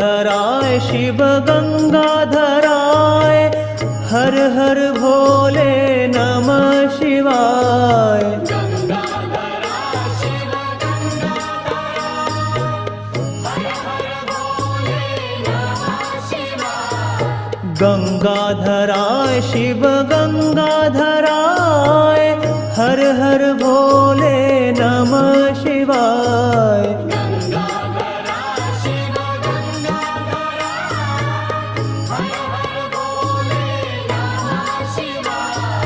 गंगाधराय शिव गंगाधराय हर हर भोले नमः शिवाय। गंगाधराय शिव गंगाधराय हर हर भोले नमः शिवाय।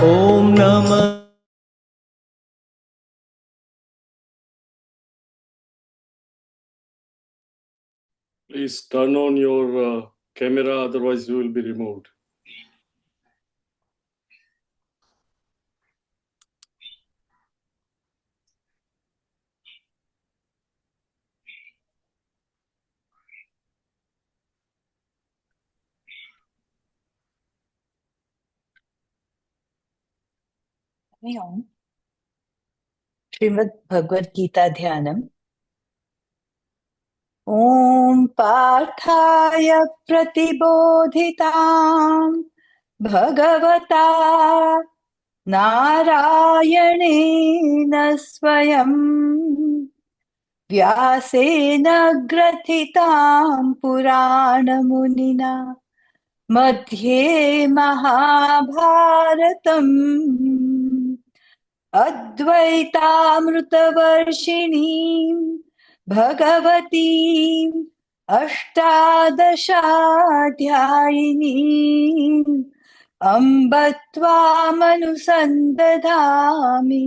ओम नमः। Please turn on your camera, otherwise you will be removed. Shrimad Bhagavad Gita ध्यानम्। ओम पार्थाय प्रतिबोधितां भगवता नारायणेन स्वयं व्यासेन ग्रथितां पुराणमुनिना मध्ये महाभारतम् अद्वैतामृतवर्षिणीं भगवतीं अष्टादशाध्यायिनीं अम्ब त्वामनुसन्दधामि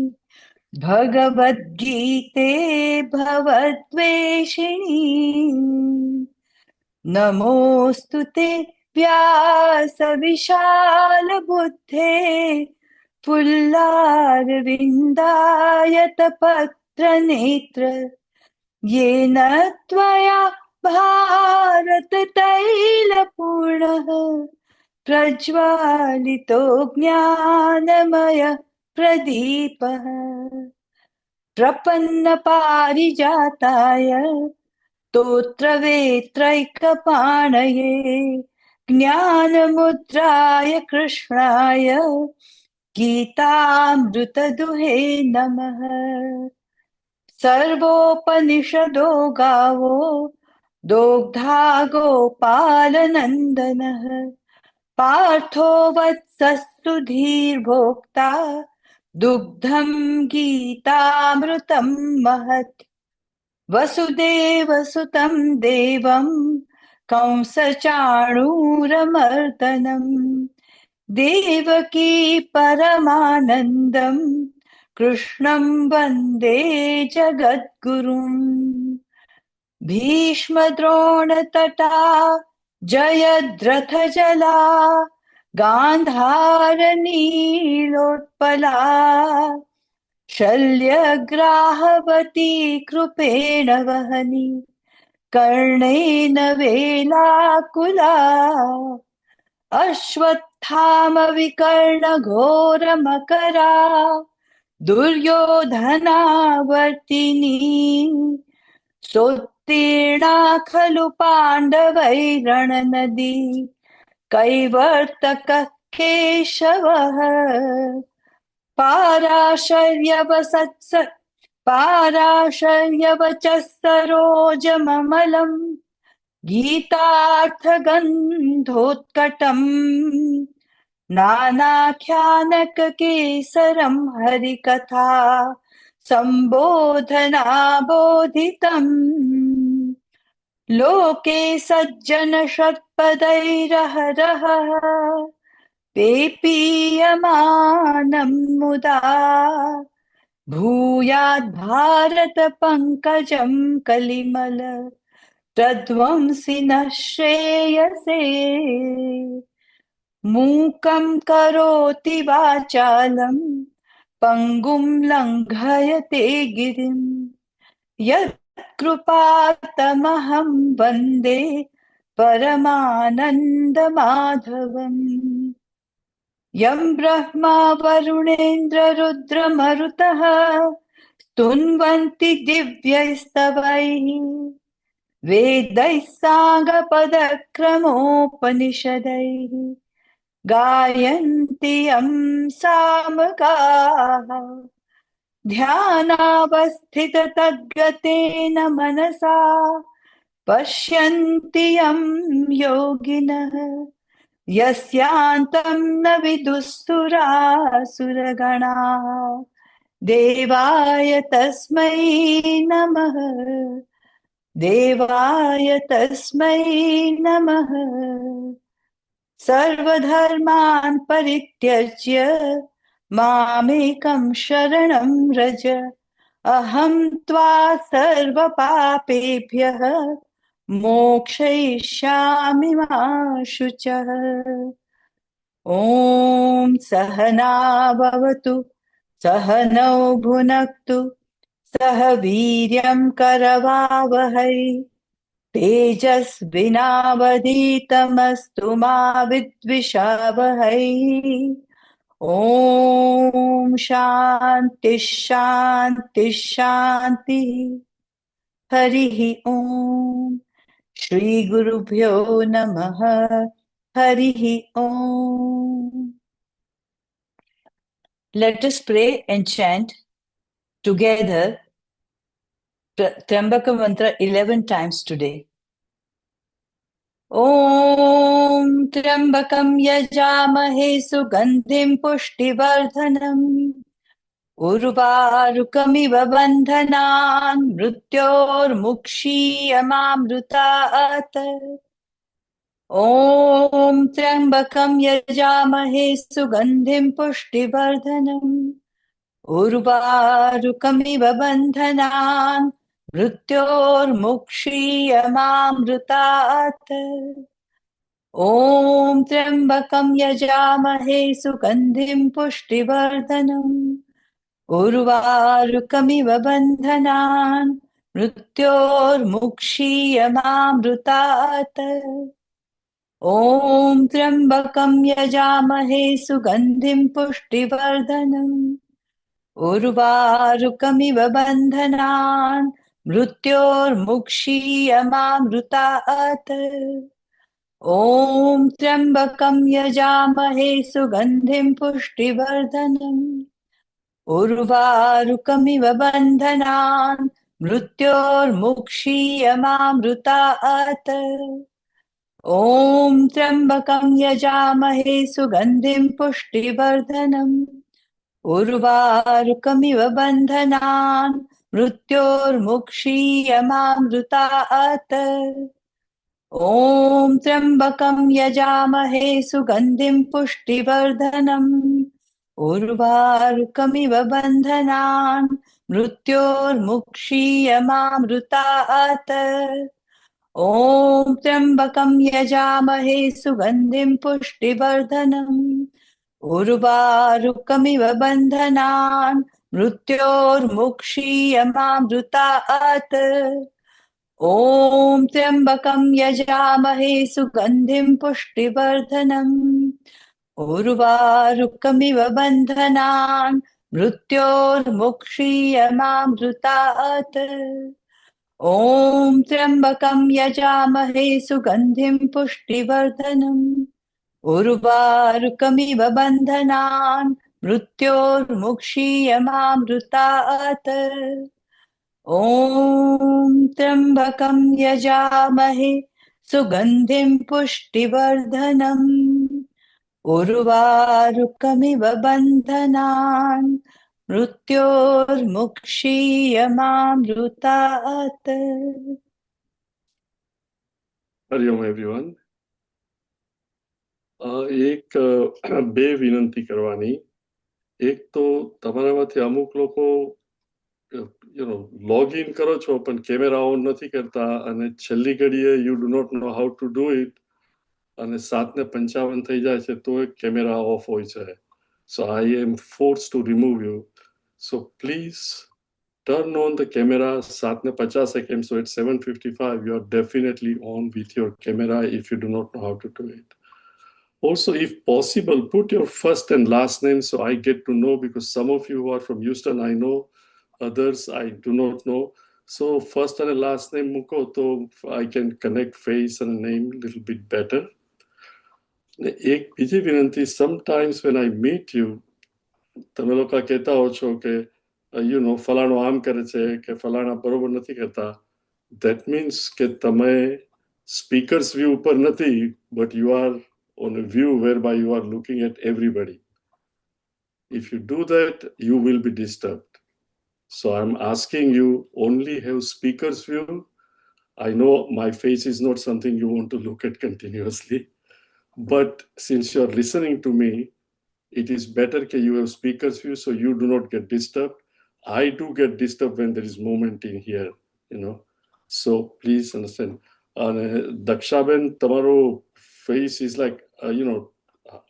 भगवद्गीते भवद्वेषिणीं। नमोऽस्तु ते व्यास विशालबुद्धे पुल्लारविन्दायतपत्रनेत्र येन त्वया भारततैलपूर्णः प्रज्वालितो ज्ञानमय प्रदीपः। प्रपन्नपारिजाताय स्तोत्रवेत्रैकपाणये ज्ञानमुद्राय कृष्णाय गीतामृतदुहे नमः। सर्वोपनिषदो गावो दोग्धा गोपालनन्दनः पार्थो वत्सस्तु धीर्भोक्ता दुग्धं गीतामृतं महत्। वसुदेवसुतं देवं कंसचाणूरमर्दनम् देवकी परमानन्दं कृष्णं वन्दे जगद्गुरुम्। भीष्मद्रोणतटा जयद्रथजला गान्धारनीलोत्पला शल्यग्राहवती कृपेण वहनी कर्णेन वेलाकुला अश्वत्थामविकर्णघोरमकरा दुर्योधनावर्तिनी सोत्तीर्णा खलु पाण्डवैरणनदी कैवर्तकः केशवः पाराशर्यवचः सरोजममलम् गीतार्थगन्धोत्कटम् नानाख्यानककेसरं हरिकथा सम्बोधनाबोधितम्। लोके सज्जनषट्पदैरहरः पेपीयमानं मुदा भूयाद् पंकजं कलिमल तद्वंसिनः श्रेयसे। मूकं करोति वाचालं पंगुं लंघयते गिरिं यत्कृपातमहं वन्दे परमानन्दमाधवम्। यं ब्रह्मा वरुणेन्द्र रुद्रमरुतः स्तुन्वन्ति दिव्यैस्तवैः वेदैः साङ्गपदक्रमोपनिषदैः गायन्ति यं सामगाः ध्यानावस्थिततद्गतेन मनसा पश्यन्ति यं योगिनः यस्यान्तं न विदुःसुरासुरगणाः देवाय तस्मै नमः देवाय तस्मै नमः सर्वधर्मान् परित्यज्य मामेकं शरणं व्रज अहं त्वा सर्वपापेभ्यः मोक्षयिष्यामि मा शुचः। ॐ सहना भवतु सहनौ भुनक्तु सह वीर्यं करवावहै तेजस्विनावधीतमस्तु मा विद्विषावहै। ॐ शान्ति शान्ति शान्तिः। हरिः ॐ श्रीगुरुभ्यो नमः। हरिः ॐ। Let us pray and chant together Trambaka mantra 11 times today. ॐ त्र्यम्बकं यजामहे सुगन्धिं पुष्टिवर्धनम् उर्वारुकमिव बन्धनान् मृत्योर्मुक्षीयमामृतात्। ॐ त्र्यम्बकं यजामहे सुगन्धिं पुष्टिवर्धनम् उर्वारुकमिव बन्धनान् मृत्योर्मुक्षीयमामृतात्। ॐ त्र्यम्बकं यजामहे सुगन्धिं पुष्टिवर्धनम् उर्वारुकमिव बन्धनान् मृत्योर्मुक्षीयमामृतात्। ॐ त्र्यम्बकं यजामहे सुगन्धिं पुष्टिवर्धनम् उर्वारुकमिव बन्धनान् मृत्योर्मुक्षीयमामृतात्। ॐ त्र्यम्बकं यजामहे सुगन्धिं पुष्टिवर्धनम् उर्वारुकमिव बन्धनान् मृत्योर्मुक्षीयमामृतात्। ॐ त्र्यम्बकं यजामहे सुगन्धिं पुष्टिवर्धनम् उर्वारुकमिव बन्धनान् मृत्योर्मुक्षीयमामृतात्। ॐ त्र्यम्बकं यजामहे सुगन्धिं पुष्टिवर्धनम् उर्वारुकमिव बन्धनान् मृत्योर्मुक्षीयमामृतात्। ॐ त्र्यम्बकं यजामहे सुगन्धिं पुष्टिवर्धनम् उर्वारुकमिव बन्धनान् मृत्योर्मुक्षीयमामृतात्। ॐ त्र्यम्बकं यजामहे सुगन्धिं पुष्टिवर्धनम् उर्वारुकमिव बन्धनान् मृत्योर्मुक्षीयमामृतात्। ॐ त्र्यम्बकं यजामहे सुगन्धिं पुष्टिवर्धनम् उर्वारुकमिव बन्धनान् मृत्योर्मुक्षीयमामृतात्। ॐ त्र्यम्बकं यजामहे सुगन्धिं पुष्टिवर्धनम् उर्वारुकमिव बन्धनान् मृत्योर्मुक्षीयमामृतात्। હરિઓમ એવરીવન. એક બે વિનંતી કરવાની. એક તો તમારામાંથી અમુક લોકો લોગ ઇન કરો છો પણ કેમેરા ઓન નથી કરતા અને છેલ્લી ઘડીએ you do not know how to do it અને 7:55 થઈ જાય છે તો કેમેરા ઓફ હોય છે. So I am forced to remove you. So please turn on the camera 7:50 seconds. So at 7:55 you are definitely on with your camera if you do not know how to do it. Also, if possible, put your first and last name so I get to know, because some of you who are from Houston, I know, others I do not know. So first અને last name મૂકો તો I can connect face અને name little bit better. ને એક બીજી વિનંતી, sometimes when I meet you, તમે લોકો કહેતા હો છો કે ફલાણો આમ કરે છે કે ફલાણા બરોબર નથી કરતા. That means કે તમે સ્પીકર્સ વ્યૂ ઉપર નથી, but you are on a view whereby you are looking at everybody. If you do that, you will be disturbed. So I'm asking you, only have speakers view. I know my face is not something you want to look at continuously, but since you're listening to me, it is better that you have speakers view so you do not get disturbed. I do get disturbed when there is movement in here, So please understand. Dakshaben, tomorrow face is like,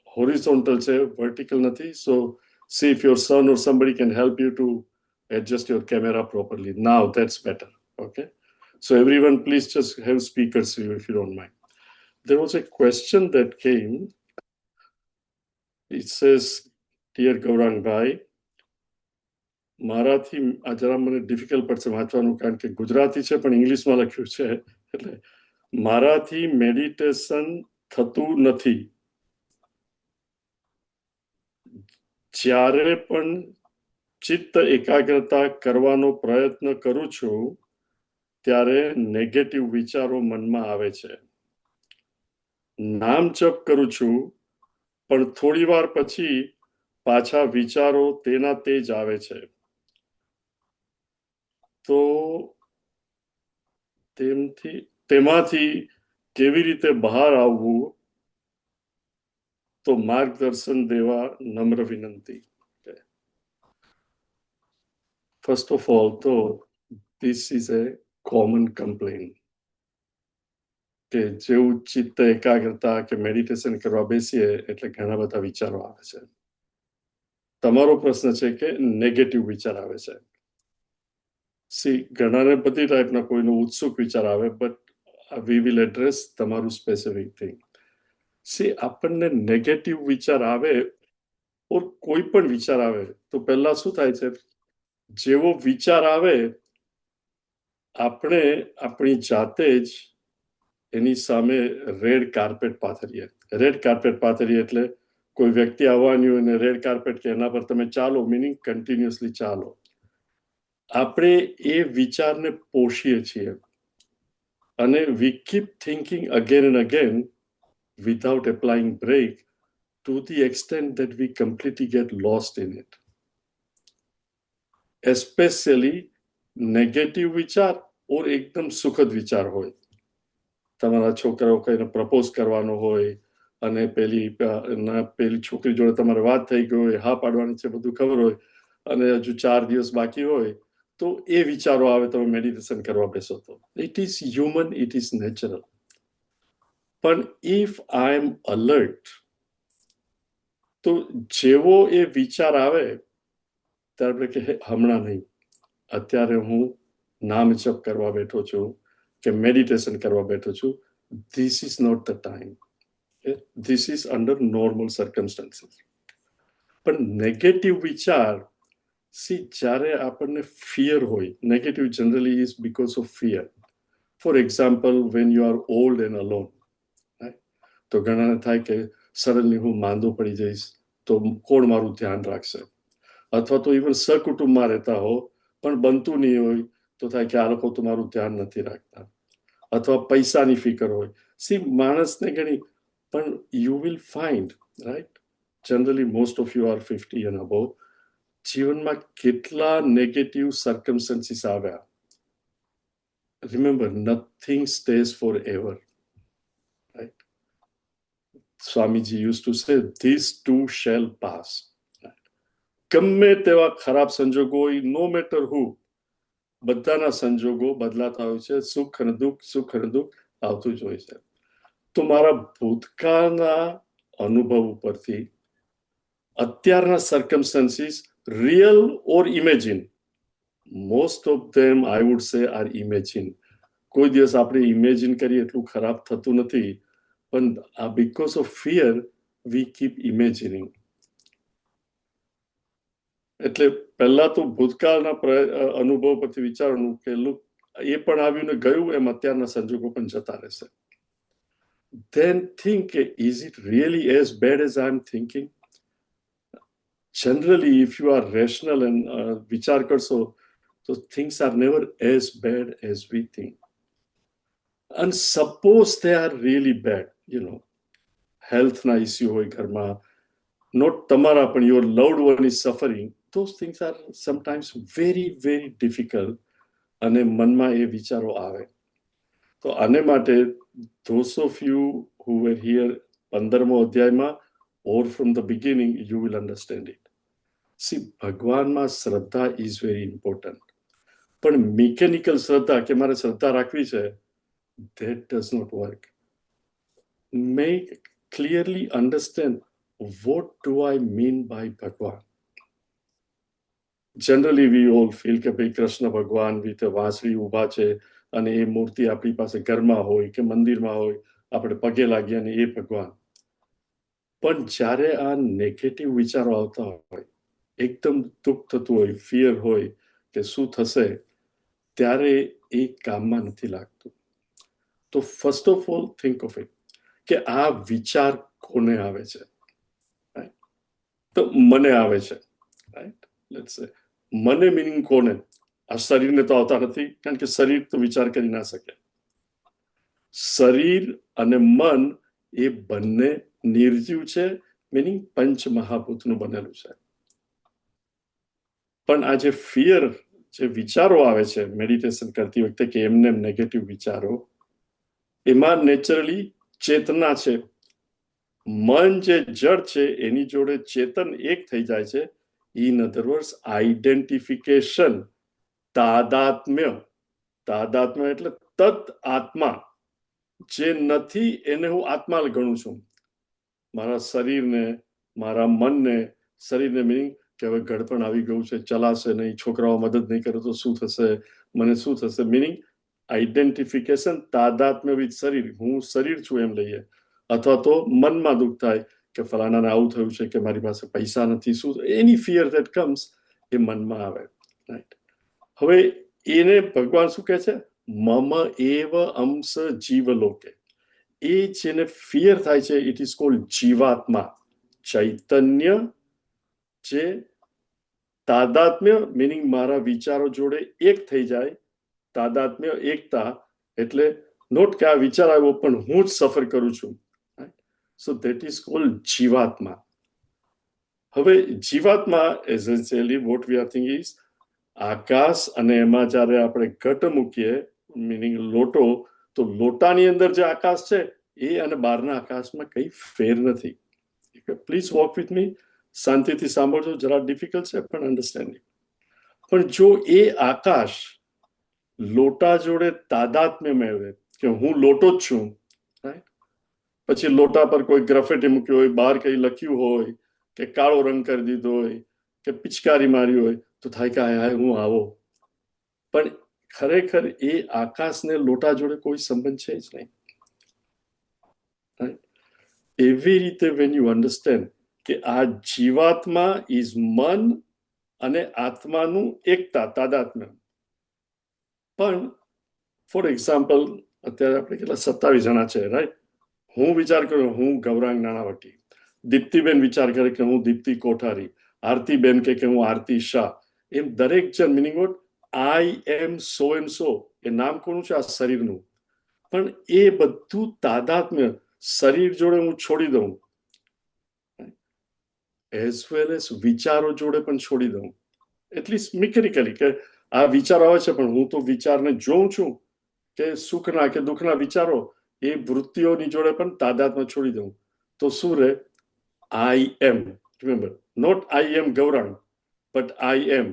horizontal, vertical nathi. So see if your son or somebody can help you to adjust your camera properly. Now that's better. Okay. So everyone, please just have speakers view if you don't mind. There was a question that came. It says, Dear Gaurang Bhai, મારાથી આ જરા મને difficult પડશે વાંચવાનું કારણ કે ગુજરાતી છે પણ ઇંગ્લિશમાં લખ્યું છે, એટલે મારાથી મેડિટેશન થતું નથી. જ્યારે પણ ચિત્ત એકાગ્રતા કરવાનો પ્રયત્ન કરું છું ત્યારે નેગેટિવ વિચારો મનમાં આવે છે. નામ જપ કરું છું પણ થોડી વાર પછી પાછા વિચારો તેના તે જ આવે છે. તો તેમાંથી કેવી રીતે બહાર આવવું, તો માર્ગદર્શન દેવા નમ્ર વિનંતી. ફર્સ્ટ ઓફ ઓલ તો this is a common complain કે જેવું ચિત્ત એકાગ્રતા કે મેડિટેશન કરવા બેસીએ એટલે ઘણા બધા વિચારો આવે છે. તમારો પ્રશ્ન છે કે નેગેટિવ વિચાર આવે છે. સી ઘણાને બધી ટાઈપના કોઈનો ઉત્સુક વિચાર આવે, બટ વી વિલ એડ્રેસ તમારું સ્પેસિફિક થિંગ. સી આપણને નેગેટિવ વિચાર આવે ઓર કોઈ પણ વિચાર આવે તો પહેલા શું થાય છે, જેવો વિચાર આવે આપણે આપણી જાતે જ એની સામે રેડ કાર્પેટ પાથરીએ. રેડ કાર્પેટ પાથરીએ એટલે કોઈ વ્યક્તિ આવવાની હોય ને રેડ કાર્પેટ કે એના પર તમે ચાલો, મિનિંગ કન્ટિન્યુઅસલી ચાલો. આપણે એ વિચારને પોષીએ છીએ અને વી keep thinking again and again without applying break to the extent that we completely get lost in it. Especially negative વિચાર or એકદમ સુખદ વિચાર હોય. તમારા છોકરાઓ કઈને પ્રપોઝ કરવાનો હોય અને પેલી છોકરી જોડે તમારે વાત થઈ ગઈ હોય, હા પાડવાની છે, બધું ખબર હોય અને હજુ 4 દિવસ બાકી હોય તો એ વિચારો આવે, તમે મેડિટેશન કરવા બેસો તો. It is human, it is natural. પણ ઇફ આઈ એમ અલર્ટ, તો જેવો એ વિચાર આવે ત્યારે કે હમણાં નહીં, અત્યારે હું નામ જપ કરવા બેઠો છું કે મેડિટેશન કરવા બેઠો છું, this is not the time. This is under normal circumstances. પણ નેગેટિવ વિચાર, સી જ્યારે આપણને ફિયર હોય, negative generally is because of fear. For example, when you are old and alone, તો ઘણાને થાય કે સડનલી હું માંદો પડી જઈશ તો કોણ મારું ધ્યાન રાખશે, અથવા તો ઇવન સહકુટુંબમાં રહેતા હો પણ બનતું નહીં હોય તો થાય કે આ લોકો તો મારું ધ્યાન નથી રાખતા, અથવા પૈસાની ફિકર હોય. સી માણસને ઘણી, પણ you will find, right, generally most of you are 50 and above, જીવનમાં કેટલા નેગેટિવ સર્કમસ્ટન્સીસ આવ્યા. Remember, nothing stays forever. Swamiji used to say, these too shall pass. ગમે તેવા ખરાબ સંજોગો હોય, નો મેટર હુ, બધાના સંજોગો બદલાતા હોય છે. સુખ અને દુઃખ આવતું જ હોય છે. તો મારા ભૂતકાળના અનુભવ ઉપરથી અત્યારના circumstances, real or imagine, most of them I would say are imagine. કોઈ દિવસ આપણે ઇમેજિન કરીએ એટલું ખરાબ થતું નથી, પણ because of fear we keep imagining. એટલે પહેલા તો ભૂતકાળના અનુભવ પરથી વિચારવાનું કે એ પણ આવ્યું ને ગયું, એમ અત્યારના સંજોગો પણ જતા રહેશે. Then think, is it really as bad as I'm thinking? Generally, if you are rational and vichar karso, so things are never as bad as we think. And suppose they are really bad, health na issue hoy gharma, not tamara but your loved one is suffering, those things are sometimes very, very difficult. અને મનમાં એ વિચારો આવે. તો આને માટે those of you who were here 15મો અધ્યાયમાં or from the beginning, you will understand it. See, ભગવાનમાં શ્રદ્ધા is very important. પણ મિકેનિકલ શ્રદ્ધા કે મારે શ્રદ્ધા રાખવી છે, that does not work. Make clearly understand, what do I mean by Bhagwan? Generally we all feel કે ભાઈ કૃષ્ણ ભગવાન વિથ વાંસળી ઊભા છે અને એ મૂર્તિ આપણી પાસે ઘરમાં હોય કે મંદિરમાં હોય, આપણે પગે લાગીએ અને એ ભગવાન. પણ જ્યારે આ નેગેટિવ વિચારો આવતા હોય, એકદમ દુઃખ થતું હોય, ફિયર હોય કે શું થશે, ત્યારે એ કામમાં નથી લાગતું. તો first of all think of it કે આ વિચાર કોને આવે છે? તો મને આવે છે, રાઈટ? લેટ્સ સે મને મીનિંગ કોને? આ શરીરને તો આવતા નથી, કારણ કે શરીર તો વિચાર કરી ના શકે. શરીર અને મન એ બંને નિર્જીવ છે, મીનિંગ પંચ મહાભૂતનું બનેલું છે. પણ આ જે ફિયર, જે વિચારો આવે છે મેડિટેશન કરતી વખતે કે એમને નેગેટિવ વિચારો, એમાં નેચરલી ચેતના છે. મન જે જડ છે એની જોડે ચેતન એક થઈ જાય છે. In other words, identification, તાદાત્મ્ય. તાદાત્મ્ય એટલે તત આત્મા. જે નથી એને હું આત્મા ગણું છું. મારા શરીરને, મારા મનને, શરીરને મીનિંગ કે હવે ગળપણ આવી ગયું છે, ચલાશે નહીં, છોકરાઓ મદદ નહીં કરે તો શું થશે, મને શું થશે, મીનિંગ આઈડેન્ટિફિકેશન, તાદાત્મ્ય વિથ શરીર. હું શરીર છું એમ લઈએ. અથવા તો મનમાં દુઃખ થાય કે ફલાણાને આવું થયું છે, કે મારી પાસે પૈસા નથી, શું, એની ફિયર ધેટ કમ્સ એ મનમાં આવે, રાઈટ? હવે એને ભગવાન શું કહે છે? મમ એવ અંશ જીવલોકે. એ જેને ફિયર થાય છે, ઇટ ઇઝ કોલ્ડ જીવાત્મા. ચૈતન્ય જે તાદાત્મ્ય મીનિંગ મારા વિચારો જોડે એક થઈ જાય. તાદાત્મ્ય, એકતા એટલે નોટ કે આ વિચાર આવ્યો પણ હું જ સફર કરું છું. So that is called Jivatma. હવે જીવાત્મા essentially what we are thinking is આકાશ, અને એમાં જ્યારે આપણે ઘટ મૂકીએ મીનિંગ લોટો, તો લોટાની અંદર જે આકાશ છે એ અને બહારના આકાશમાં કઈ ફેર નથી. પ્લીઝ વોક વિથ મી, શાંતિથી સાંભળજો, જરા ડિફિકલ્ટ છે પણ અન્ડરસ્ટેન્ડિંગ. પણ જો એ આકાશ લોટા જોડે તાદાત્મ્ય મેળવે કે હું લોટો જ છું, રાઈટ? પછી લોટા પર કોઈ ગ્રાફિટી મૂક્યો હોય, બહાર કઈ લખ્યું હોય, કે કાળો રંગ કરી દીધો હોય, કે પિચકારી મારી હોય, તો થાય કે હાય હું આવો. પણ ખરેખર એ આકાશને લોટા જોડે કોઈ સંબંધ છે જ નહીં. એવી રીતે વેન યુ અન્ડરસ્ટેન્ડ કે આ જીવાત્મા ઇઝ મન અને આત્માનું એકતા, તાદાત્મ્ય. પણ ફોર એક્ઝામ્પલ અત્યારે આપણે કેટલા 27 જણા છે, રાઈટ? હું વિચાર કરું હું ગૌરાંગ નાણાવટી, દીપ્તિબેન વિચાર કરે કે હું દીપ્તિ કોઠારી, આરતીબેન કે હું આરતી શાહ. એમ દરેક જણ meaning what, I am so and so. એ નામ કોનું છે? આ શરીરનું. પણ એ બધું તાદાત્મ્ય શરીર જોડે હું છોડી દઉં, એઝ વેલ એઝ વિચારો જોડે પણ છોડી દઉં. એટલીસ્ટ મિકેનિકલી કે આ વિચારો આવે છે પણ હું તો વિચારને જોઉં છું કે સુખના કે દુઃખના વિચારો, એ વૃત્તિઓની જોડે પણ તાદાત્મ્ય છોડી દઉં. તો શું રહે? I am. Remember, not I am Gaurang, but I am.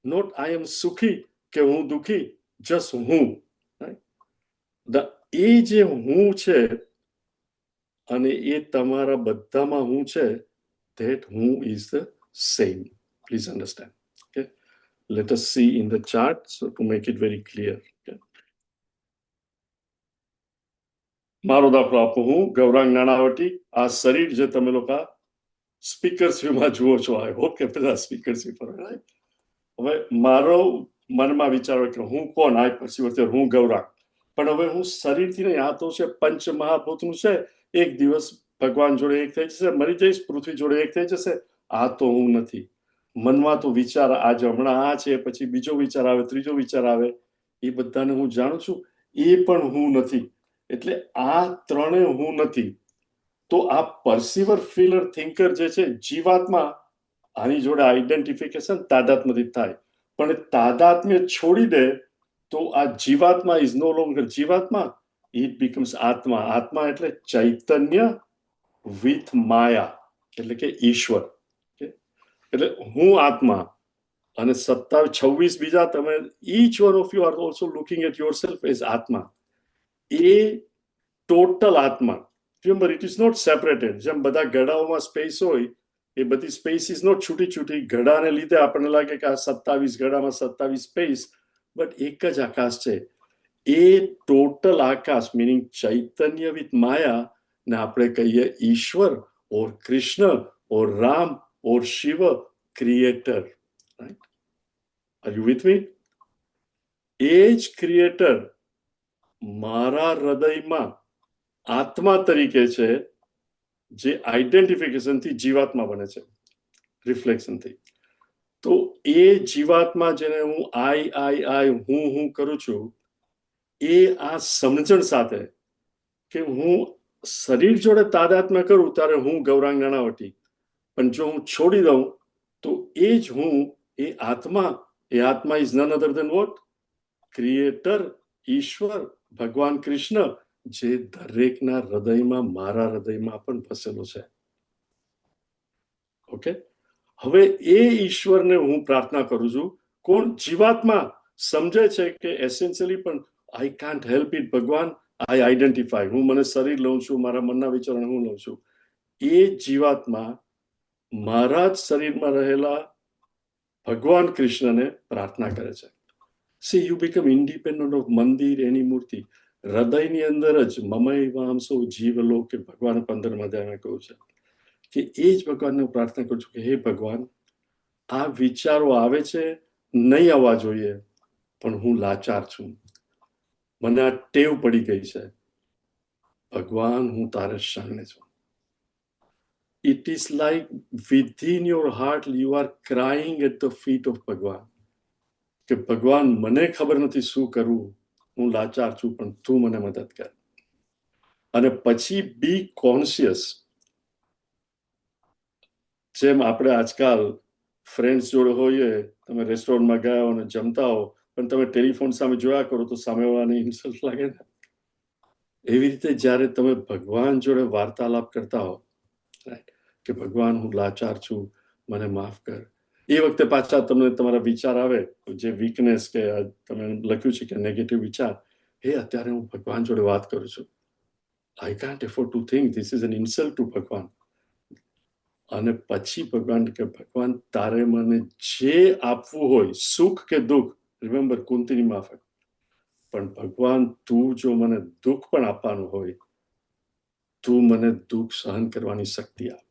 Not I am સુખી કે હું દુઃખી, જસ્ટ હું. એ જે હું છે અને એ તમારા બધામાં હું છે, that હું is the same. Please understand. Okay, let us see in the chart so to make it very clear. Okay, મારો દાખલો આપું, હું ગૌરાંગ નાણાવટી, આ શરીર જે તમે લોકો સ્પીકર્સ વ્યૂમાં જુઓ છો. આઈ હોપ કે બધા સ્પીકર્સ વ્યૂ પર રાઈટ. હવે મારો મનમાં વિચારો કે હું કોણ, આઈ પરસીવ, હું ગૌરાંગ. પણ હવે હું શરીરથી નહીં, આ તો છે પંચ મહાભૂતનું છે. એક દિવસ ભગવાન જોડે એક થઈ જશે, મરી જઈશ, પૃથ્વી જોડે એક થઈ જશે. આ તો હું નથી. મનમાં તો વિચાર આજે હમણાં આ છે, પછી બીજો વિચાર આવે, ત્રીજો વિચાર આવે, એ બધાને હું જાણું છું, એ પણ હું નથી. એટલે આ ત્રણે હું નથી. તો આ પરસીવર, ફીલર, થિંકર જે છે જીવાત્મા, આની જોડે આઈડેન્ટિફિકેશન તાદાત્મ્યથી થાય. પણ તાદાત્મ્ય છોડી દે તો આ જીવાત્મા ઇઝ નો લોંગર જીવાત્મા, ઇટ બીકમ્સ આત્મા. આત્મા એટલે ચૈતન્ય વિથ માયા, એટલે કે ઈશ્વર. એટલે હું આત્મા અને 26 બીજા તમે, each one of you are also looking at yourself as આત્મા. એ ટોટલ આત્મા. Remember, it is not separated. જેમ બધા ગળાઓમાં સ્પેસ હોય, એ બધી સ્પેસ ઇઝ નોટ છૂટી છૂટી. ગળાને લીધે આપણને લાગે કે આ 27 ગળામાં 27 સ્પેસ, બટ એક જ આકાશ છે. એ ટોટલ આકાશ, મિનિંગ ચૈતન્ય વિથ માયા, ને આપણે કહીએ ઈશ્વર or Krishna or Ram or Shiv, creator. Right? Are you with me? એ જ ક્રિએટર મારા હૃદયમાં આત્મા તરીકે છે, જે આઈડેન્ટિફિકેશનથી જીવાત્મા બને છે, રિફ્લેક્શનથી. તો એ જીવાત્મા જેને હું આઈ હું કરું છું, એ આ સમજણ સાથે કે હું શરીર જોડે તાદાત્મ્ય કરું ત્યારે હું ગૌરાંગ નાણાવટી, પણ જો હું છોડી દઉં તો એ જ હું, એ આત્મા is none other then what? Creator, ઈશ્વર, ભગવાન કૃષ્ણ, જે દરેકના હૃદયમાં, મારા હૃદયમાં પણ વસેલો છે. ઓકે, હવે એ ઈશ્વરને હું પ્રાર્થના કરું છું. કોણ? જીવાત્મા સમજે છે કે એસેન્શિયલી પણ આઈ કાન્ટ હેલ્પ ઇટ. ભગવાન, આઈ આઈડેન્ટિફાય. હું મને શરીર લઉં છું, મારા મનના વિચારોને હું લઉં છું. એ જીવાત્મા મારા જ શરીરમાં રહેલા ભગવાન કૃષ્ણને પ્રાર્થના કરે છે. See, you become independent of મંદિર, એની મૂર્તિ. હૃદયની અંદર જ મમય વાંસો જીવલોક, કે ભગવાન 15મા અધ્યાયમાં કહ્યું છે કે એ જ ભગવાનને પ્રાર્થના કરું છું કે હે ભગવાન, આ વિચારો આવે છે, નહીં આવવા જોઈએ, પણ હું લાચાર છું, મને આ ટેવ પડી ગઈ છે. ભગવાન, હું તારે શરણે છું. It is like within your heart you are crying at the feet of ભગવાન, કે ભગવાન, મને ખબર નથી શું કરવું, હું લાચાર છું, પણ તું મને મદદ કર. અને પછી બી કોન્શિયસ. જેમ આપણે આજકાલ ફ્રેન્ડ્સ જોડે હોઈએ, તમે રેસ્ટોરન્ટમાં ગયા હો અને જમતા હો, પણ તમે ટેલિફોન સામે જોયા કરો તો સામેવાળાને ઇન્સલ્ટ લાગે ને. એવી રીતે જ્યારે તમે ભગવાન જોડે વાર્તાલાપ કરતા હો, કે ભગવાન, હું લાચાર છું, મને માફ કર. એ વખતે પાછા તમને તમારા વિચાર આવે, જે વીકનેસ કે તમે લખ્યું છે કે નેગેટિવ વિચાર, હે અત્યારે હું ભગવાન જોડે વાત કરું છું, I can't afford to think this is an insult to Bhagwan. અને પછી ભગવાન કે ભગવાન, તારે મને જે આપવું હોય, સુખ કે દુઃખ, રિમેમ્બર કુંતીની માફક, પણ ભગવાન, તું જો મને દુઃખ પણ આપવાનું હોય, તું મને દુઃખ સહન કરવાની શક્તિ આપ.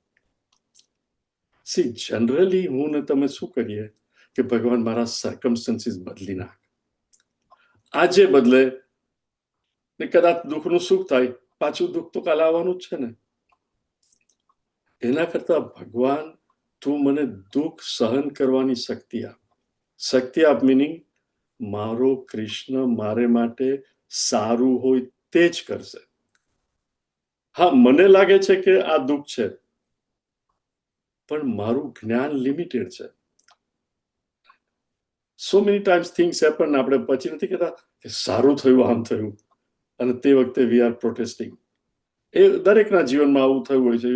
સી, જનરલી હું ને તમે શું કરીએ કે ભગવાન, મારા સર્કમસ્ટન્સીસ બદલી નાખ. આજે બદલે ને કદાચ દુઃખનું સુખ થાય, પાછું દુઃખ તો કાલે આવવાનું જ છે ને. એના કરતા ભગવાન, તું મને દુઃખ સહન કરવાની શક્તિ આપ. શક્તિ આપ મિનિંગ મારો કૃષ્ણ મારે માટે સારું હોય તે જ કરશે. હા, મને લાગે છે કે આ દુઃખ છે, પણ મારું જ્ઞાન લિમિટેડ છે. So many times things happen, આપણે પછી નથી કહેતા કે સારું થયું, આમ થયું, અને તે વખતે વી આર પ્રોટેસ્ટિંગ. એ દરેકના જીવનમાં આવું થયું હોય છે.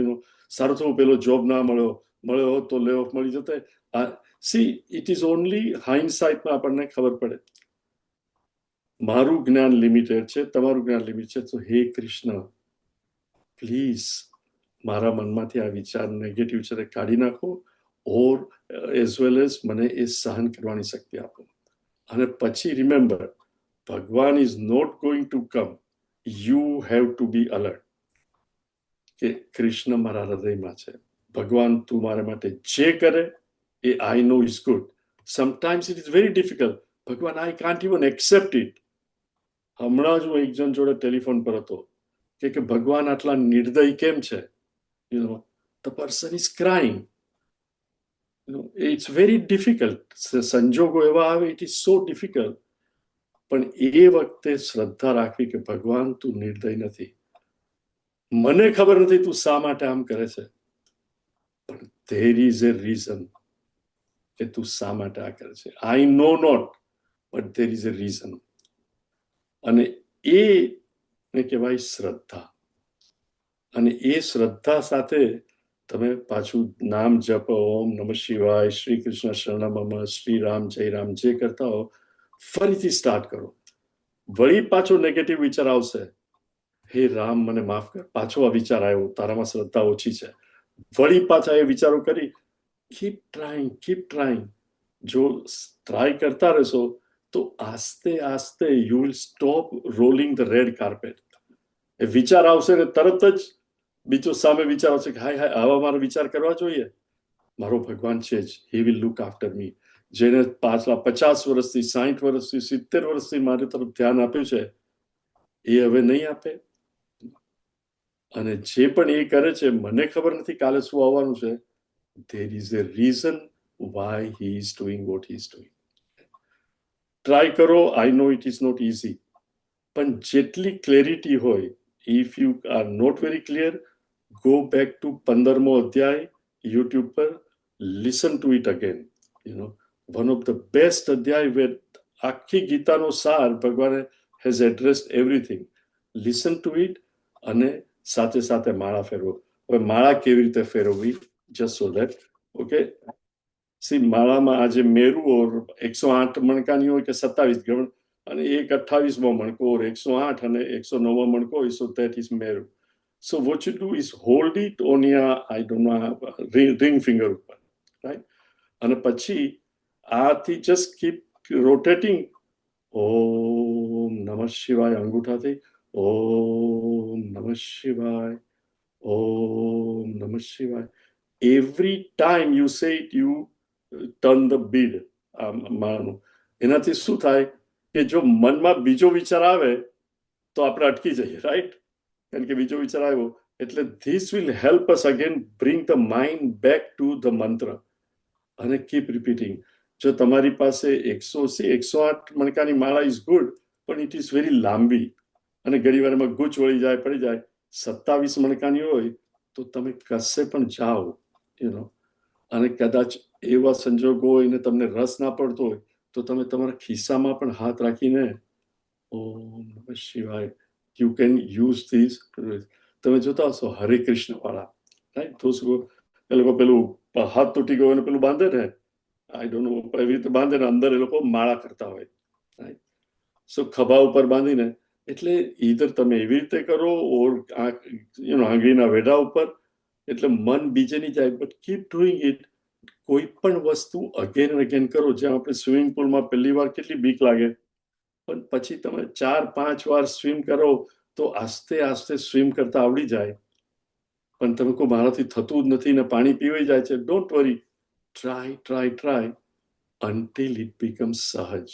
સારું થયું, પેલો જોબ ના મળ્યો હોત તો લે ઓફ મળી જતે. સી, ઇટ ઇઝ ઓનલી હાઇન્ડસાઇટમાં આપણને ખબર પડે. મારું જ્ઞાન લિમિટેડ છે, તમારું જ્ઞાન લિમિટેડ છે. તો હે કૃષ્ણ, પ્લીઝ મારા મનમાંથી આ વિચાર નેગેટિવ છે તે કાઢી નાખો, ઓર એઝ વેલ એઝ મને એ સહન કરવાની શક્તિ આપો. અને પછી remember, Bhagwan is not going to come, you have to be alert, કે કૃષ્ણ મારા હૃદયમાં છે, ભગવાન તું મારા માટે જે કરે એ I know is good. Sometimes it is very difficult. ભગવાન I can't even accept it. હમણાં જ હું એક જણ જોડે ટેલિફોન પર હતો કે ભગવાન આટલા નિર્દય કેમ છે? You know the person is crying. It's very difficult. સંજોગો એવા આવે, ઇટ ઇઝ સો ડિફિકલ્ટ. પણ એ વખતે શ્રદ્ધા રાખવી કે ભગવાન તું નિર્દય નથી. મને ખબર નથી તું શા માટે આમ કરે છે, પણ ધેર ઇઝ એ રીઝન કે તું શા માટે આ કરે છે. I know not, but there is a reason. અને એ કહેવાય શ્રદ્ધા. અને એ શ્રદ્ધા સાથે તમે પાછું નામ જપ, ઓમ નમઃ શિવાય, શ્રી કૃષ્ણ શરણમમ, શ્રી રામ જય રામ જે કરતા હો, ફરીથી સ્ટાર્ટ કરો. વળી પાછો નેગેટિવ વિચાર આવશે, હે રામ મને માફ કર, પાછો આ વિચાર આવ્યો, તારામાં શ્રદ્ધા ઓછી છે. વળી પાછા એ વિચારો કરી, કીપ ટ્રાઈંગ, કીપ ટ્રાઈંગ. જો ટ્રાય કરતા રહેશો તો આસ્તે આસ્તે you will stop rolling the red carpet. એ વિચાર આવશે ને તરત જ બીજો સામે વિચાર આવશે કે હાય હાય, આવા મારો વિચાર કરવા જોઈએ. મારો ભગવાન છે જ, હી વિલ લુક આફ્ટર મી. જેને પાછલા 50 વર્ષથી, 60 વર્ષથી, 70 વર્ષથી મારી તરફ ધ્યાન આપ્યું છે, એ હવે નહીં આપે. અને જે પણ એ કરે છે, મને ખબર નથી કાલે શું આવવાનું છે. there is a reason why he is doing what he is doing. Try કરો. I know it is not easy, પણ જેટલી ક્લેરિટી હોય, if you are not very clear, go back to 15મો અધ્યાય યુટ્યુબ પર, listen to it again. You know one of the best અધ્યાય where આખી ગીતાનો સાર ભગવાને has addressed everything. Listen to it. અને સાથે સાથે માળા ફેરવો. હવે માળા કેવી રીતે ફેરવવી, just so that okay. See, માળામાં આજે મેરુ ઓર 108 મણકાની હોય કે 27 ગણ, અને એક 28મો મણકો ઓર 108 અને 109મો મણકો હોય, so that is Meru. So what you do is hold it on your, I don't know, ring finger ઉપર, right? અને પછી આથી just keep rotating. ઓમ નમઃ શિવાય અંગૂઠાથી, ઓમ નમઃ શિવાય, ઓમ નમઃ શિવાય. Every time you say it, you turn the bead. માનું એનાથી શું થાય કે જો મનમાં બીજો વિચાર આવે તો આપણે અટકી જઈએ, રાઈટ? કારણ કે બીજો વિચાર આવ્યો એટલે this will help us again bring the mind back to the મંત્ર. અને કીપ રિપીટિંગ. જો તમારી પાસે 108 મણકાની માળા ઇઝ ગુડ, પણ ઇટ ઇઝ વેરી લાંબી અને ઘણી વાર એમાં ગૂંચ વળી જાય, પડી જાય. 27 મણકાની હોય તો તમે કશે પણ જાઓ, યુ નો, અને કદાચ એવા સંજોગો હોય ને તમને રસ ના પડતો હોય તો તમે તમારા ખિસ્સામાં પણ હાથ રાખીને ઓમ નમઃ શિવાય, you can use these. તમે જોતા હશો હરે કૃષ્ણ વાળા, રાઈટ? તો એ લોકો પેલું હાથ તૂટી ગયો પેલું બાંધે ને, આઈ ડોન્ટ નો, એવી રીતે બાંધે ને અંદર એ લોકો માળા કરતા હોય, રાઈટ? સો ખભા ઉપર બાંધીને, એટલે ઈધર તમે એવી રીતે કરો ઓર યુ નો આંગળીના વેઢા ઉપર, એટલે મન બીજે નહીં જાય. But keep doing it. કોઈ પણ વસ્તુ અગેન એન્ડ અગેન કરો. જેમ આપણે સ્વિમિંગ પુલમાં પહેલી વાર કેટલી બીક લાગે, પણ પછી તમે 4-5 વાર સ્વિમ કરો તો આસ્તે આસ્તે સ્વિમ કરતા આવડી જાય. પણ તમે કોઈ મારાથી થતું જ નથી ને પાણી પીવાઈ જાય છે, don't worry. Try try try until it becomes સહજ.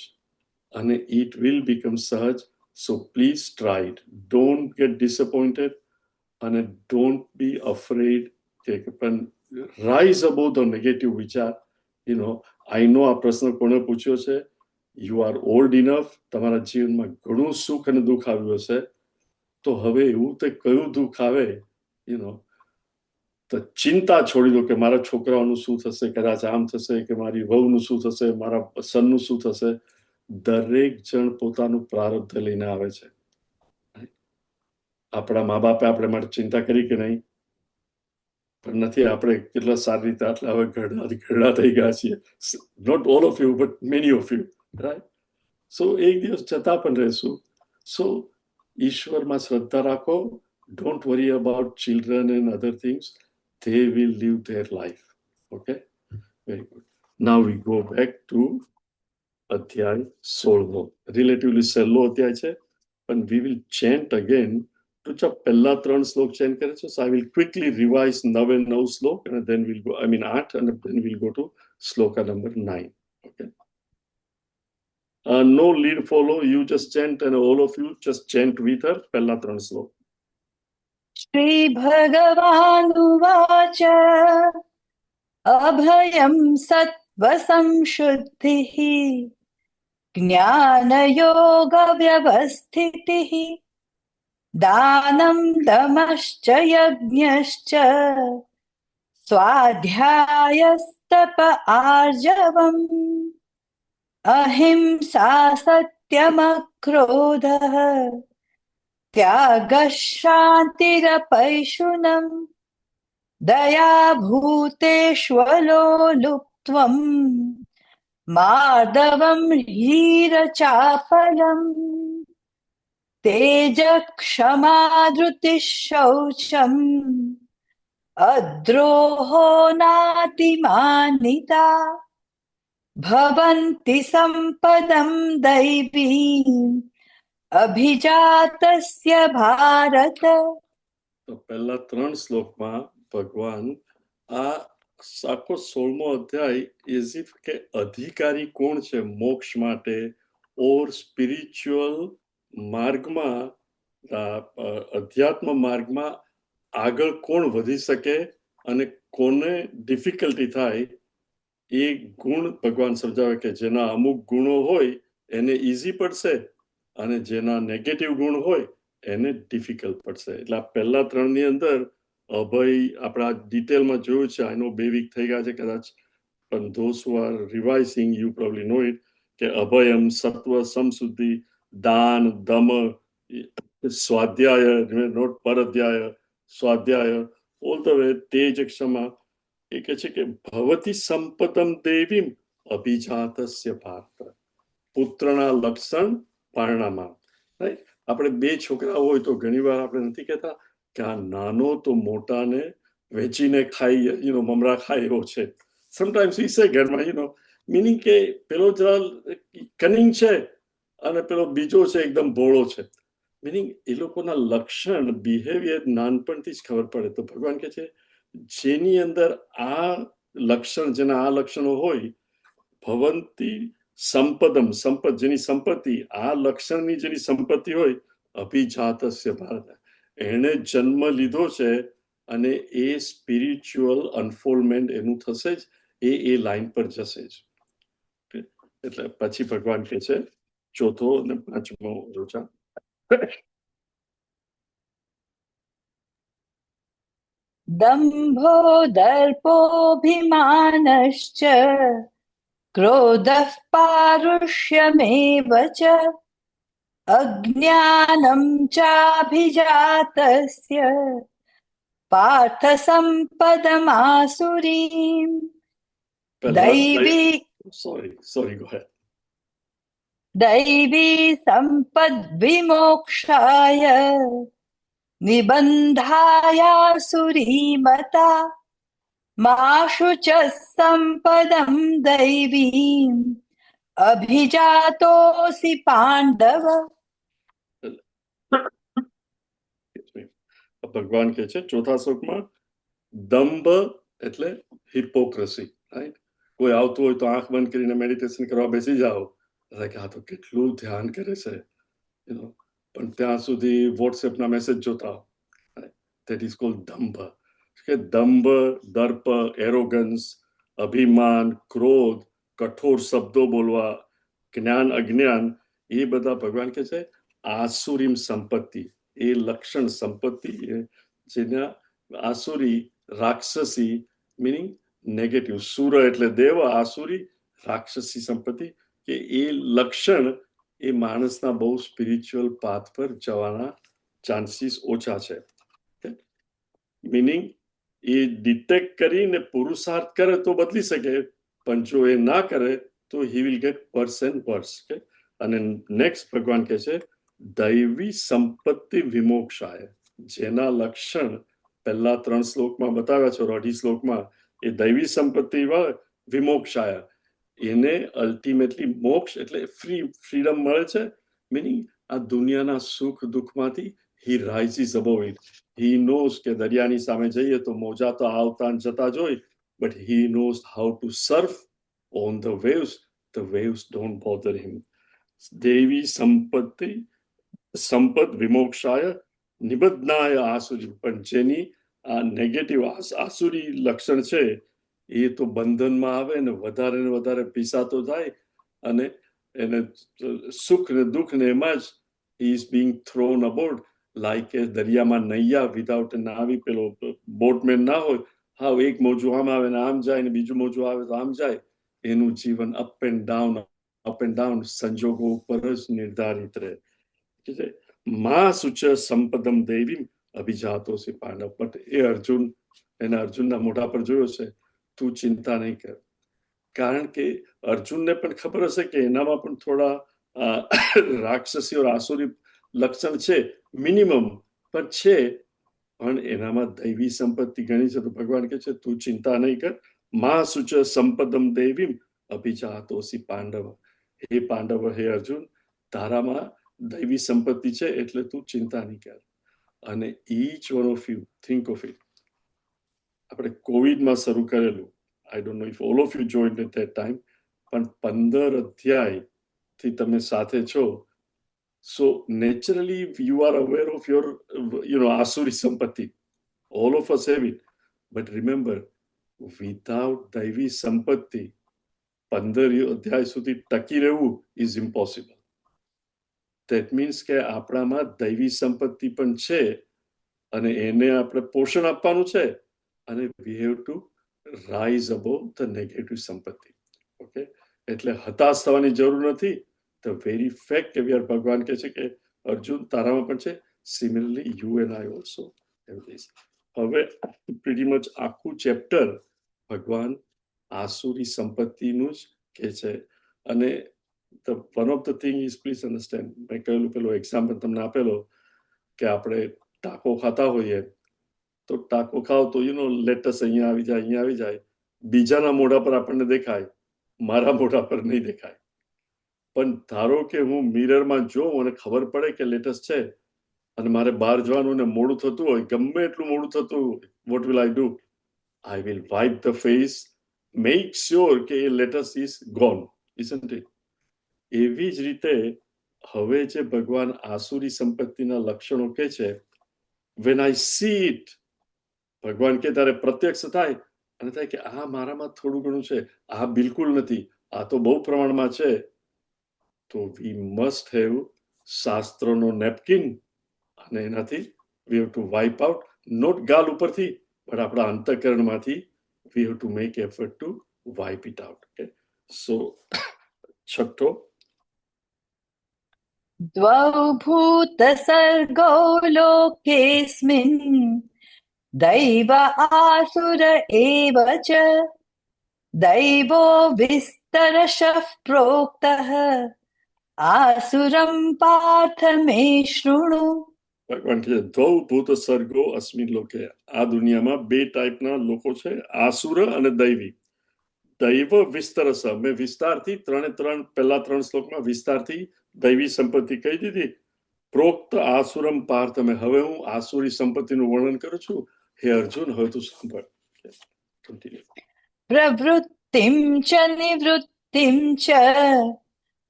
અને it will become સહજ. So please try it. Don't get disappointed અને don't be afraid. પણ rise above the negative વિચાર. You know, I know આ પ્રશ્ન કોણે પૂછ્યો છે. You are old enough. તમારા જીવનમાં ઘણું સુખ અને દુઃખ આવ્યું હશે, તો હવે એવું તે કયું દુઃખ આવે, યુ નો, તો ચિંતા છોડી દો કે મારા છોકરાઓનું શું થશે, કદાચ આમ થશે, કે મારી વહુનું શું થશે, મારા સનનું શું થશે. દરેક જણ પોતાનું પ્રારબ્ધ લઈને આવે છે. આપણા મા બાપે આપણે માટે ચિંતા કરી કે નહીં? પણ નથી. આપણે કેટલા સારી રીતે આટલા હવે ઘરડા થઈ ગયા છીએ. Not all of you but many of you, right? So એક દિવસ જતા પણ રહેશું. સો ઈશ્વરમાં શ્રદ્ધા રાખો. Don't worry about children and other things. they will live their life. Okay, very good. Now we go back to અધ્યાય 16. Relatively સહેલો અધ્યાય છે, પણ we will chant again તો પહેલા 3 શ્લોક ચેન્જ કરે છે. So I will quickly revise 9 and 9 શ્લોક અને then we'll go, I mean 8 and then we'll go to Shloka number 9. Okay. No lead follow, you just chant and all of you just chant with her. પહેલા 3 શ્લોક. श्री भगवानुवाच अभयं सत्त्वसंशुद्धिः ज्ञानयोगव्यवस्थितिः दानं दमश्च यज्ञश्च स्वाध्यायस्तप आर्जवम् अहिंसा सत्यमक्रोधः त्यागः शान्तिरपैशुनम् दया भूतेष्वलोलुप्त्वम् मार्दवम् ह्रीरचापलम् तेजक्षमा धृतिः शौचम् अद्रोहो नातिमानिता भवन्ति सम्पदं दैवीम् अभिजातस्य भारत. તો પહેલા 3 શ્લોકમાં ભગવાન આ આખો 16મો અધ્યાય એઝ ઇફ કે અધિકારી કોણ છે મોક્ષ માટે ઓર સ્પિરિચ્યુઅલ માર્ગમાં અધ્યાત્મ માર્ગમાં આગળ કોણ વધી શકે અને કોને ડિફિકલ્ટી થાય એ ગુણ ભગવાન સમજાવે કે જેના અમુક ગુણો હોય એને ઈઝી પડશે અને જેના નેગેટિવ ગુણ હોય એને ડિફિકલ્ટ પડશે. એટલે આ પહેલા 3ની અંદર અભય આપણા ડિટેલમાં જોયું છે. આઈ નો 2 વીક થઈ ગયા છે કદાચ, પણ those who are revising you probably know it કે અભયમ સત્વ સમશુદ્ધિ દાન દમ સ્વાધ્યાય નોટ પરઅધ્યાય સ્વાધ્યાય ઓલ ધ વે તેજ ક્ષમા એ કહે છે કે ભવતી સંપદમ દેવીમ અભિજાતસ્ય ભારત. પુત્રના લક્ષણ પારણામાં. રાઈટ, આપણે 2 છોકરા હોય તો ઘણીવાર આપણે નથી કહેતા કે આ નાનો તો મોટાને વેચીને ખાઈ મમરા ખાય એવો છે. સમટાઈમ્સ વી સે ઘરમાં મીનિંગ કે પેલો જરા કનિંગ છે અને પેલો બીજો છે એકદમ ભોળો છે. મીનિંગ એ લોકોના લક્ષણ બિહેવિયર નાનપણથી જ ખબર પડે. તો ભગવાન કહે છે જેની અંદર આ લક્ષણ જેના આ લક્ષણો હોય ભવંતી સંપદમ સંપદ જેની સંપત્તિ આ લક્ષણની જેની સંપત્તિ હોય અભિજાતસ્ય ભારત એને જન્મ લીધો છે અને એ સ્પિરિચ્યુઅલ અનફોલ્ડમેન્ટ એનું થશે જ એ લાઈન પર જશે જ. એટલે પછી ભગવાન કહે છે 4થો અને 5મો રોચા दम्भो दर्पोऽभिमानश्च क्रोधः पारुष्यमेव च अज्ञानं चाभिजातस्य पार्थ सम्पदमासुरीम् दैवी go ahead. दैवी सम्पद्विमोक्षाय निबन्धायासुरीमता माशु च सम्पदं दैवीम् अभिजातोऽसि पाण्डव. ભગવાન કહે છે 4થા શ્લોકમાં દંભ એટલે હિપોક્રસી. રાઈટ, કોઈ આવતું હોય તો આંખ બંધ કરીને મેડિટેશન કરવા બેસી જાઓ કે આ તો કેટલું ધ્યાન કરે છે પણ ત્યાં સુધી વોટ્સએપના મેસેજ જોતા હો. ધેટ ઇઝ કોલ્ડ દંભ. કે દંભ, દર્પ, એરોગન્સ, અભિમાન, ક્રોધ, કઠોર શબ્દો બોલવા, જ્ઞાન અજ્ઞાન એ બધા ભગવાન કહે છે આસુરીમ સંપત્તિ એ લક્ષણ સંપત્તિ જેના આસુરી રાક્ષસી મીનિંગ નેગેટિવ. સુર એટલે દેવ, આસુરી રાક્ષસી સંપત્તિ કે એ લક્ષણ એ માણસના બહુ સ્પિરિચ્યુઅલ પાથ પર જવાના ચાન્સીસ ઓછા છે. મીનિંગ એ ડિટેક્ટ કરીને પુરુષાર્થ કરે તો બદલી શકે પણ જો એ ના કરે તો હી વિલ ગેટ વર્સ એન્ડ વર્સ. અને નેક્સ્ટ ભગવાન કહે છે દૈવી સંપત્તિ વિમોક્ષાય. જેના લક્ષણ પહેલા 3 શ્લોકમાં બતાવ્યા છે 18 શ્લોકમાં એ દૈવી સંપત્તિ વિમોક્ષાય એને અલ્ટિમેટલી મોક્ષ એટલે ફ્રીડમ મળે છે. મીનિંગ આ દુનિયાના સુખ દુઃખમાંથી he rises above it. He knows કે દરિયાની સામે જઈએ તો મોજા તો આવતા ને જતા જ હોય, but he knows how to surf on the waves. The waves don't bother him. દેવી સંપદ વિમોક્ષાય નિબદ્ધનાય આસુરી. પણ જેની આ નેગેટિવ આસુરી લક્ષણ છે એ તો બંધનમાં આવે ને વધારે પીસાતો જાય અને એને સુખ ને દુઃખ ને એમાં જ he is being thrown aboard like a દરિયામાં નૈયા વિધાઉટ નાવી પેલો બોટમેન ના હોય, હા એક મોજું આમ આવે ને આમ જાય ને બીજું મોજું આવે તો આમ જાય. એનું જીવન અપ એન્ડ ડાઉન સંજોગો ઉપર જ નિર્ધારિત રહે. મા સુચ સંપદમ દેવીમ અભિજાતોસી પાંડવ. બટ એ અર્જુનના મોઢા પર જોયો છે, તું ચિંતા નહીં કર. કારણ કે અર્જુનને પણ ખબર હશે કે એનામાં પણ થોડા રાક્ષસી और આસુરી લક્ષણ છે, મિનિમમ પણ છે, પણ એનામાં દૈવી સંપત્તિ ઘણી છે. તો ભગવાન કહે છે તું ચિંતા નહીં કર. મા સુચ સંપદમ દેવીમ અભિજાતોસી પાંડવ. હે પાંડવ, હે અર્જુન, તારામાં દૈવી સંપત્તિ છે એટલે તું ચિંતા નહીં કર. અને each one of you think of it. આપણે કોવિડમાં શરૂ કરેલું, I don't know if all of you joined at that time, પણ 15 અધ્યાયથી તમે સાથે છો. So naturally you are aware of your asuri sampatti. All of us have it. But remember, without daivi sampatti 15 અધ્યાય સુધી ટકી રહેવું is impossible. That means કે આપણામાં દૈવી સંપત્તિ પણ છે અને એને આપણે પોષણ આપવાનું છે અને we have to rise above the negative સંપત્તિ. ઓકે, એટલે હતાશ થવાની જરૂર નથી. The very fact કે ભગવાન કહે છે કે અર્જુન તારામાં પણ છે, similarly you and I also have this. હવે pretty much આખું ચેપ્ટર ભગવાન આસુરી સંપત્તિનું જ કહે છે. અને one of the thing is, please understand, મેં કહેલું પેલો એક્ઝામ્પલ તમને આપેલો કે આપણે ટાકો ખાતા હોઈએ તો ટાકો ખાઓ તો લેટસ અહીંયા આવી જાય, બીજાના મોઢા પર આપણને દેખાય, મારા મોઢા પર નહીં દેખાય. પણ ધારો કે હું મિરરમાં જોઉં અને ખબર પડે કે લેટસ છે અને મારે બહાર જવાનું ને મોડું થતું હોય, ગમે એટલું મોડું થતું હોય, what will I do? I will wipe the face, make sure કે એ lettuce is gone, isn't it? એવી જ રીતે હવે જે ભગવાન આસુરી સંપત્તિના લક્ષણો કે છે, when I see it, ભગવાન કે ત્યારે પ્રત્યક્ષ થાય અને થાય કે આ મારામાં થોડું ઘણું છે, આ બિલકુલ નથી, આ તો બહુ પ્રમાણમાં છે. તો we must have શાસ્ત્રનો નેપકિન અને એનાથી we have to wipe out, not ગાલ ઉપરથી, but આપણા અંતઃકરણમાંથી we have to make effort to wipe it out. Okay? So છઠ્ઠો, द्वौ भूतसर्गौ लोकेऽस्मिन् दैव आसुर एव च दैवो विस्तरशः प्रोक्तः आसुरं पार्थ मे शृणु. ભગવાન કહે દ્વૌ ભૂત સર્ગો અસ્મિન લોકે. આ દુનિયામાં બે ટાઈપના લોકો છે, આસુર અને દૈવી. દૈવ વિસ્તરસ, મેં વિસ્તારથી પહેલા 3 શ્લોકમાં વિસ્તારથી દૈવી સંપત્તિ કહી દીધી. પ્રોક્ત આસુરમ પાર્થ મેં. હવે હું આસુરી સંપત્તિનું વર્ણન કરું છું. હે અર્જુન, હવે તું સાંભળ. प्रवृत्तिं च निवृत्तिं च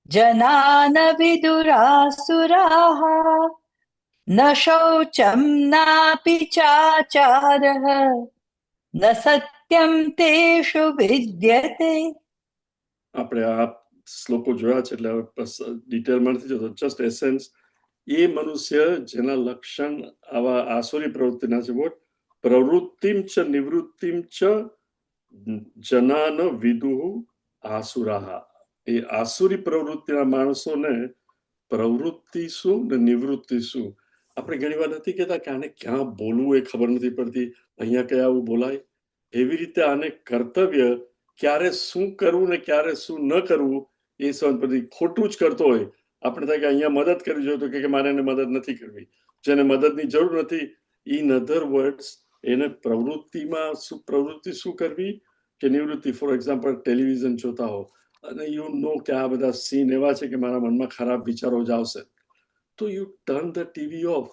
जना न विदुरासुराः न शौचं नापि चाचारः न सत्यं तेषु विद्यते. આપણે આ શ્લોકો જોયા છે એટલે ડિટેલમાં નથી જતો, જસ્ટ એસેન્સ. એ મનુષ્ય જેના લક્ષણ આવા આસુરી પ્રવૃત્તિના છે, પ્રવૃત્તિમ ચ નિવૃત્તિમ ચ જનાન વિદુઃ આસુરાહ. એ આસુરી પ્રવૃત્તિના માણસોને પ્રવૃત્તિ શું ને નિવૃત્તિ શું, આપણે ઘણી વાર નથી કહેતા કે આને ક્યાં બોલવું એ ખબર નથી પડતી, અહીંયા કયા આવું બોલાય. એવી રીતે આને કર્તવ્ય ક્યારે શું કરવું ને ક્યારે શું ન કરવું એ સમજ પડતી. ખોટું જ કરતો હોય, આપણે થાય કે અહીંયા મદદ કરવી જોઈએ તો કે મારે એને મદદ નથી કરવી, જેને મદદની જરૂર નથી. ઇન અધર વર્ડ્સ, એને પ્રવૃત્તિ શું કરવી કે નિવૃત્તિ. ફોર એક્ઝામ્પલ, ટેલિવિઝન જોતા હો અને યુ નો કે આ બધા સીન એવા છે કે મારા મનમાં ખરાબ વિચારો જ આવશે, તો you turn the TV off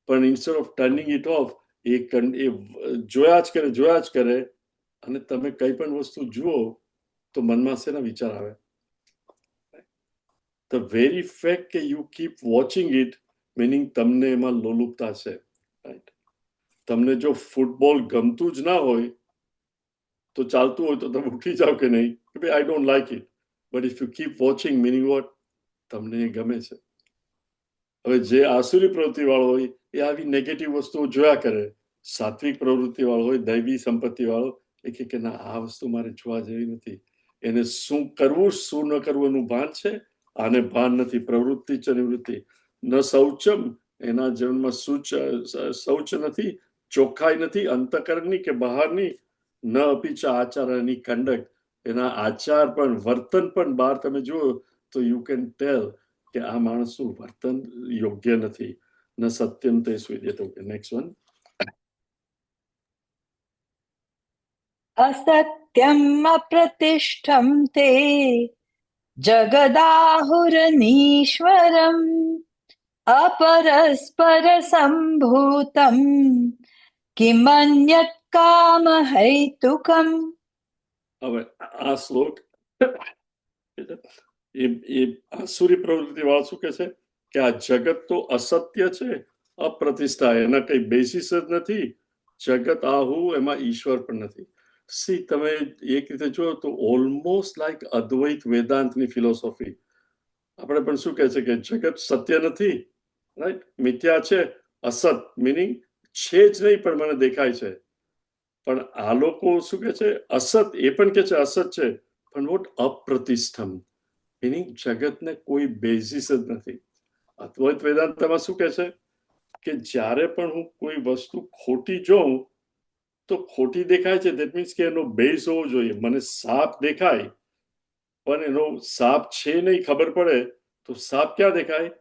પણ instead of turning it off એ જોયા જ કરે અને તમે કઈ પણ વસ્તુ જુઓ તો મનમાં શેના વિચાર આવે? ધ વેરી ફેક્ટ કે you keep watching it meaning તમને એમાં લોલુપતા છે, રાઈટ? તમને જો ફૂટબોલ ગમતું જ ના હોય તો ચાલતું હોય તો તમે ઉઠી જાઓ કે નહીં કે ભાઈ I don't like it, but if you keep watching meaning what, તમને એ ગમે છે. હવે જે આસુરી પ્રવૃત્તિ વાળો હોય એ આવી નેગેટિવ વસ્તુઓ જોયા કરે, સાત્વિક પ્રવૃત્તિ વાળો હોય, દૈવી સંપત્તિ વાળો એ કે ના આ વસ્તુ મારે જોવા જેવી નથી, એને શું કરવું શું ન કરવું એનું ભાન છે, આને ભાન નથી, પ્રવૃત્તિ છે નિવૃત્તિ ન શૌચમ, એના જીવનમાં શૌચ નથી, ચોખ્ખાઈ નથી અંતકરણની કે બહારની, ન અપીચ આચારની કંડક્ટ, એના આચાર પણ વર્તન પણ બહાર તમે જુઓ તો યુ કેન ટેલ કે આ માણસનું વર્તન યોગ્ય નથી. ન સત્યમ તે સ્વીદ્યતો. Next one. असत्यम् अप्रतिष्ठं ते जगदाहुरनीश्वरम् अपरस्परसम्भूतम् किमन्यत् कामहैतुकम्. હવે આ શ્લોક એ આસુરી પ્રવૃત્તિ વાળો શું કે છે કે આ જગત તો અસત્ય છે, અપ્રતિષ્ઠા, એના કઈ બેસિસ જ નથી, જગત આહુ એમાં ઈશ્વર પણ નથી. સી તમે એક રીતે જુઓ તો ઓલમોસ્ટ લાઈક અદ્વૈત વેદાંતની ફિલોસોફી. આપણે પણ શું કહે છે કે જગત સત્ય નથી, રાઈટ, મિથ્યા છે, અસત મીનિંગ છે જ નહીં પણ મને દેખાય છે. પણ આ લોકો શું કે છે અસત, એ પણ કે છે અસત છે પણ વોટ અપ્રતિષ્ઠમ મીનિંગ જગતને કોઈ બેઝિસ જ નથી. અદ્વૈત વેદાંતમાં શું કે છે કે જ્યારે પણ હું કોઈ વસ્તુ ખોટી જોઉં તો ખોટી દેખાય છે, દેટ મીન્સ કે એનો બેઝ હોવો જોઈએ. મને સાપ દેખાય પણ એનો સાપ છે નહીં ખબર પડે તો સાપ ક્યાં દેખાય?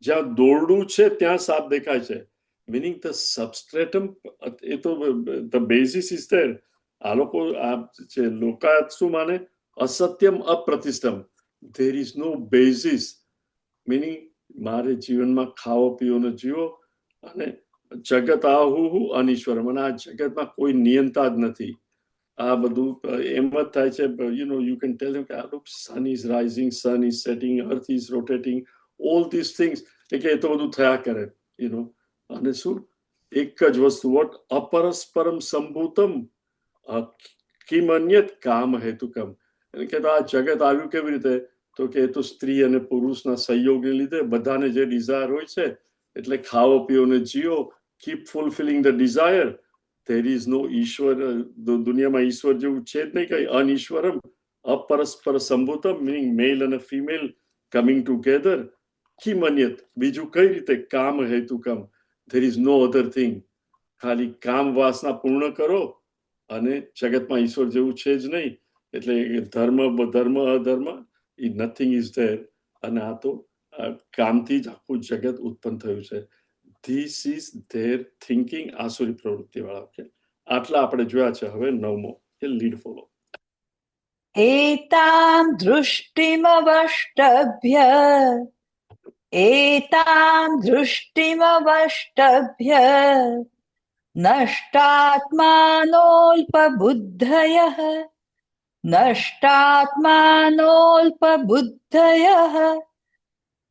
જ્યાં દોરડું છે ત્યાં સાપ દેખાય છે, meaning the substratum, એ તો the basis is there. આ લોકો આ છે લોકાયત શું માને? અસત્યમ અપ્રતિષ્ઠમ, there is no basis, meaning મારે જીવનમાં ખાવો પીવો જીવો અને જગત આહુ અનીશ્વરમ, અને આ જગતમાં કોઈ નિયંતા જ નથી. આ બધું એમ જ થાય છે, you know you can tell them કે આ look sun is rising, sun is setting, earth is rotating, all this things, એટલે એ તો બધું થયા કરે, યુ નો. અને શું એક જ વસ્તુ વોટ અપરસ્પરમ સંભૂતમ કિમ અન્યત કામ હેતુકમ, એટલે કે આ જગત આવ્યું કેવી રીતે? તો કે એ તો સ્ત્રી અને પુરુષના સહયોગને લીધે બધાને જે ડિઝાયર હોય છે એટલે ખાવો પીવો ને જીવો, keep fulfilling the desire. there is no ઈશ્વર, દુનિયામાં ઈશ્વર જેવું છે જ નહીં કઈ. અનઈશ્વરમ અપરસ્પર સંભૂતમ મીનિંગ મેલ અને ફિમેલ કમિંગ ટુગેધર, કિમ અન્યત બીજું કઈ રીતે? કામ હેતુકમ, there is no other thing. ખાલી કામ વાસના પૂર્ણ કરો અને જગતમાં ઈશ્વર જેવું છે જ નહીં, એટલે ધર્મ અધર્મ એ નથિંગ ઇઝ ધેર. અને આ તો કામથી જ આખું જગત ઉત્પન્ન થયું છે. ધીસ ઇઝ ધેર થિંકિંગ, આસુરી પ્રવૃત્તિ વાળા. ઓકે, આટલા આપણે જોયા છે. હવે 9મો કે લીડ ફોલો. एतां दृष्टिमवष्टभ्य नष्टात्मानोऽल्पबुद्धयः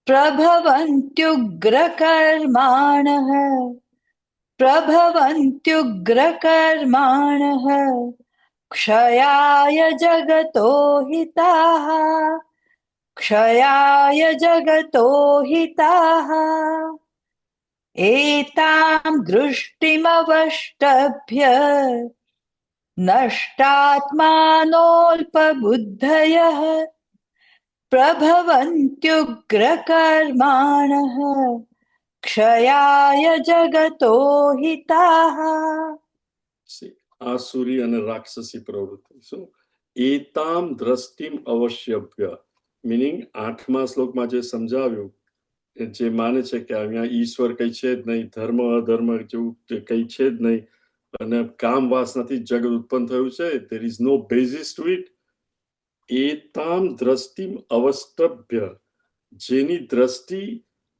प्रभवन्त्युग्रकर्माणः क्षयाय जगतो हिताः एतां दृष्टिमवष्टभ्य नष्टात्मानोऽल्पबुद्धयः प्रभवन्त्युग्रकर्माणः क्षयाय जगतो हिताः. આસુરી અને રાક્ષસી પ્રવૃત્તિ. સો એતામ દ્રષ્ટિમ અવશ્યભ્ય મીનિંગ 8મા શ્લોકમાં જે સમજાવ્યું, જે માને છે કે અહીંયા ઈશ્વર કઈ છે જ નહીં, ધર્મ અધર્મ જેવું કઈ છે જ નહીં, અને કામ વાસનાથી જગત ઉત્પન્ન થયું છે, there is no basis to it. એતામ દ્રષ્ટિમ અવષ્ટભ્ય, જેની દ્રષ્ટિ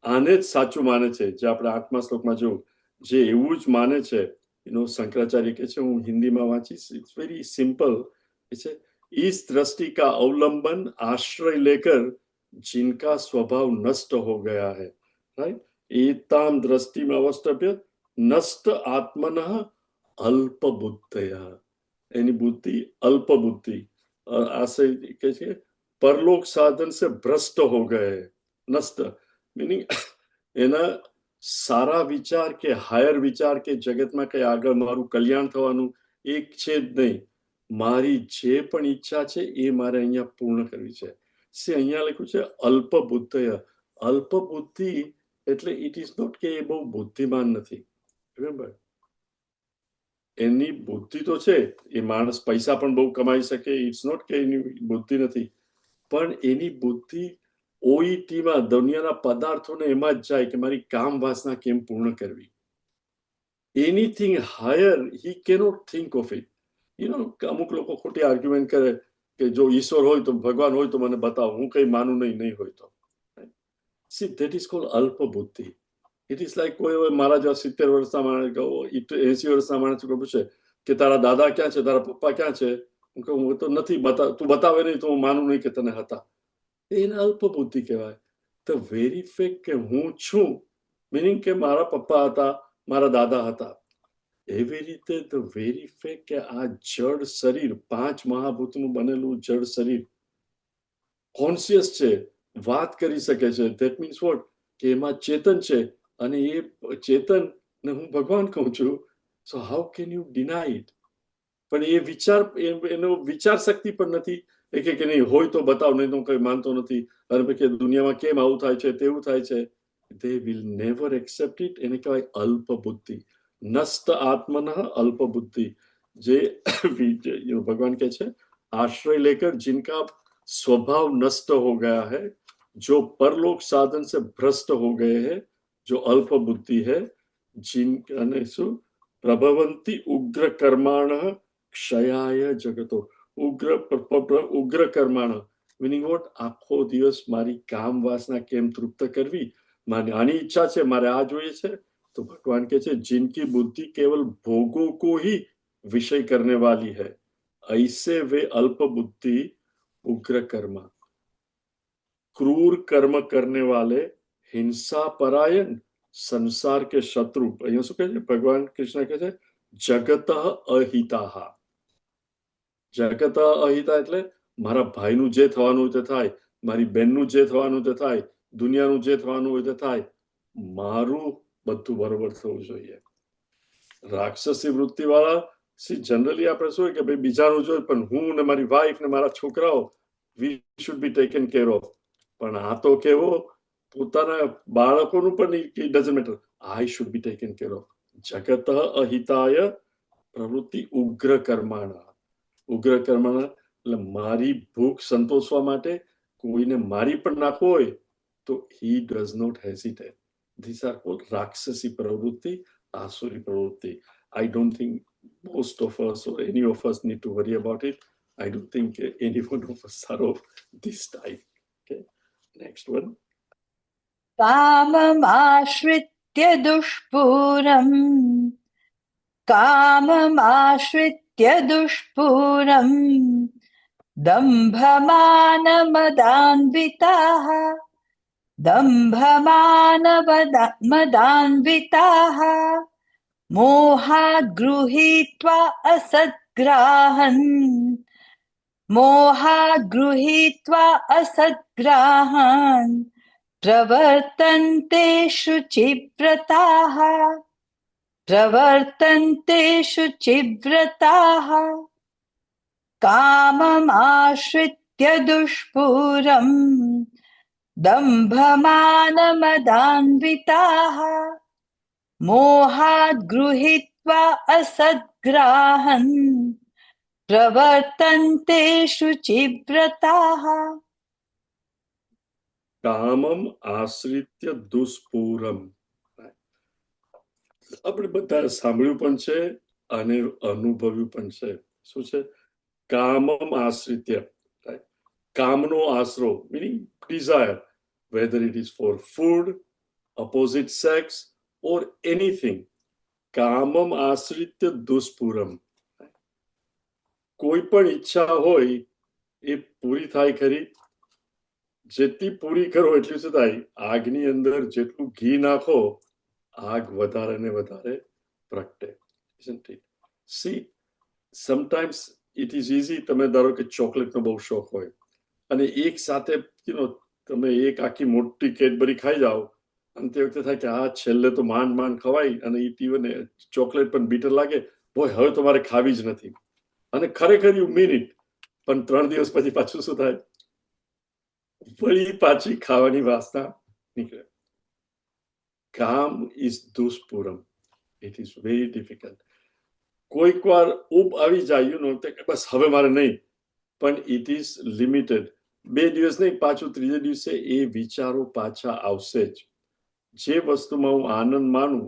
આને જ સાચું માને છે, જે આપણે 8મા શ્લોકમાં જોયું જે એવું જ માને છે, શંકરાચાર્ય કહે છે, હું હિન્દીમાં વાંચીશ, ઇટ્સ વેરી સિમ્પલ, છે इस दृष्टि का अवलंबन आश्रय लेकर जिनका स्वभाव नष्ट हो गया है, राइट, एताम दृष्टि में अवस्तभ्य नष्ट आत्मन अल्प बुद्धया, એની બુદ્ધિ અલ્પ બુદ્ધિ, આશય કહે છે પરલોક સાધન से भ्रष्ट हो गए, नष्ट मीनिंग એના સારા વિચાર કે હાયર વિચાર કે જગતમાં કઈ આગળ મારું કલ્યાણ થવાનું એક છે જ નહીં, મારી જે પણ ઈચ્છા છે એ મારે અહીંયા પૂર્ણ કરવી છે. અહીંયા લખ્યું છે અલ્પ બુદ્ધય. અલ્પ બુદ્ધિ એટલે ઇટ ઇઝ નોટ કે એ બહુ બુદ્ધિમાન નથી, બરાબર, એની બુદ્ધિ તો છે, એ માણસ પૈસા પણ બહુ કમાઈ શકે, ઇટ્સ નોટ કે એની બુદ્ધિ નથી, પણ એની બુદ્ધિ ઓઈટીમાં દુનિયાના પદાર્થોને એમાં જ જાય કે મારી કામ વાસના કેમ પૂર્ણ કરવી. Anything higher he cannot think of it. અમુક લોકો ખોટી આર્ગ્યુમેન્ટ કરે કે જો ઈશ્વર હોય તો ભગવાન હોય તો મને બતાવો, હું કઈ માનું નહીં હોય તો. સી ધેટ ઇઝ કોલ્ડ અલ્પ બુદ્ધિ. ઇટ ઇઝ લાઈક કોઈ મારા જેવા 70 વર્ષના માણસ 80 વર્ષના માણસ પૂછે કે તારા દાદા ક્યાં છે, તારા પપ્પા ક્યાં છે, હું કહું હું તો નથી, તું બતાવે નહીં તો હું માનું નહીં કે તને હતા. એને અલ્પ બુદ્ધિ કહેવાય. ધ વેરી ફેક્ટ કે હું છું, મિનિંગ કે મારા પપ્પા હતા, મારા દાદા હતા, એવી રીતે ધ વેરી ફેક્ટ કે આ જડ શરીર, 5 મહાભૂતનું બનેલું જડ શરીર કોન્શિયસ છે, વાત કરી શકે છે, ધેટ મીન્સ વોટ કે એમાં ચેતન છે, અને એ ચેતન ને હું ભગવાન કહું છું. So how can you deny it? પણ એ વિચાર, એનો વિચાર શક્તિ પણ નથી. એ કે નહીં હોય તો બતાવ, નહીં તો કઈ માનતો નથી, અને પછી દુનિયામાં કેમ આવું થાય છે, તેવું થાય છે. They will never accept it. એને કહેવાય અલ્પ બુદ્ધિ. नष्ट आत्मन अल्प बुद्धि. जे भगवान कहते हैं आश्रय लेकर जिनका स्वभाव नष्ट हो गया है, जो परलोक साधन से भ्रष्ट हो गए हैं, जो अल्प बुद्धि है, जिन प्रभवंती उग्र कर्माण क्षयाय जगतो. उग्र कर्माण मीनिंग वोट, आखो दिवस मारी काम वासना केम तृप्त करवी, मारी आनी इच्छा है, मारे आ જોઈએ છે. तो भगवान कहते हैं जिनकी बुद्धि केवल भोगों को ही विषय करने वाली है, ऐसे वे अल्प बुद्धि उग्र कर्म, क्रूर कर्म करने वाले, हिंसा परायण, संसार के शत्रु. અહીંયા શું કહે છે ભગવાન કૃષ્ણ કહે છે જગત અહિતા. જગત અહિતા એટલે મારા ભાઈનું જે થવાનું હોય તે થાય, મારી બહેનનું જે થવાનું તે થાય, દુનિયાનું જે થવાનું હોય તે થાય, મારું બધું બરોબર થવું જોઈએ. રાક્ષસી વૃત્તિ વાળા જનરલી આપણે શું કે ભાઈ બીજાનું જોઈએ, પણ હું ને મારી વાઈફ ને મારા છોકરાઓ, we should be taken care of. પણ આ તો કેવો પોતાના બાળકોનું પણ it doesn't matter, I should be taken care of. જગત અહિતાય પ્રવૃત્તિ ઉગ્ર કર્માણા. ઉગ્ર કર્માણા એટલે મારી ભૂખ સંતોષવા માટે કોઈને મારી પણ નાખવો હોય તો he does not hesitate. These are called Rakshasi Pravrutti, Asuri Pravrutti. I don't think most of us or any of us need to worry about it. I don't think any one of us are of this type. Okay, next one. काममाश्रित्य दुष्पूरम्, काममाश्रित्य दुष्पूरम्, दम्भमानमदान्विताः, दम्भमानमदान्विताः, मोहात् गृहीत्वा असद्ग्राहन्, मोहात् गृहीत्वा असद्ग्राहन्, प्रवर्तन्ते शुचिव्रताः, प्रवर्तन्ते शुचिव्रताः. काममाश्रित्य दुष्पूरम्, दम्भमानमदान्विताः, मोहात् गृहीत्वा असद्ग्राहन्, प्रवर्तन्ते शुचिव्रताः. કામમ આશ્રિત્ય દુષ્પૂરમ. આપણે બધા સાંભળ્યું પણ છે અને અનુભવ્યું પણ છે. શું છે? કામમ આશ્રિત્ય, કામનો આશરો, meaning desire, whether it is for food, opposite sex or anything. કામમ આશ્રિત્ય દુષ્પુરમ. કોઈ પણ ઈચ્છા હોય એ પૂરી થાય ખરી? જેટલી પૂરી કરો એટલું શું થાય? આગની અંદર જેટલું ઘી નાખો આગ વધારે ને વધારે પ્રગટે. Isn't it? See, sometimes it is easy. તમે ધારો કે ચોકલેટનો બહુ શોખ હોય અને એક સાથે તમે એક આખી મોટી કેડબરી ખાઈ જાઓ અને તે વખતે થાય કે આ છેલ્લે તો માંડ માંડ ખવાય અને ઇવન ચોકલેટ પણ બીટર લાગે, હોય હવે તો મારે ખાવી જ નથી. અને ખરેખર યુ મીન ઇટ, પણ 3 દિવસ પછી પાછું શું થાય? વળી પાછી ખાવાની વાસના નીકળે. કામ ઇઝ દુષ્પુરમ. It is very difficult. કોઈક વાર ઉપ આવી જાય કે બસ હવે મારે નહીં, પણ ઇટ ઇઝ લિમિટેડ. 2 દિવસ નહીં, પાછું 3જે દિવસે એ વિચારો પાછા આવશે જ. જે વસ્તુમાં હું આનંદ માનું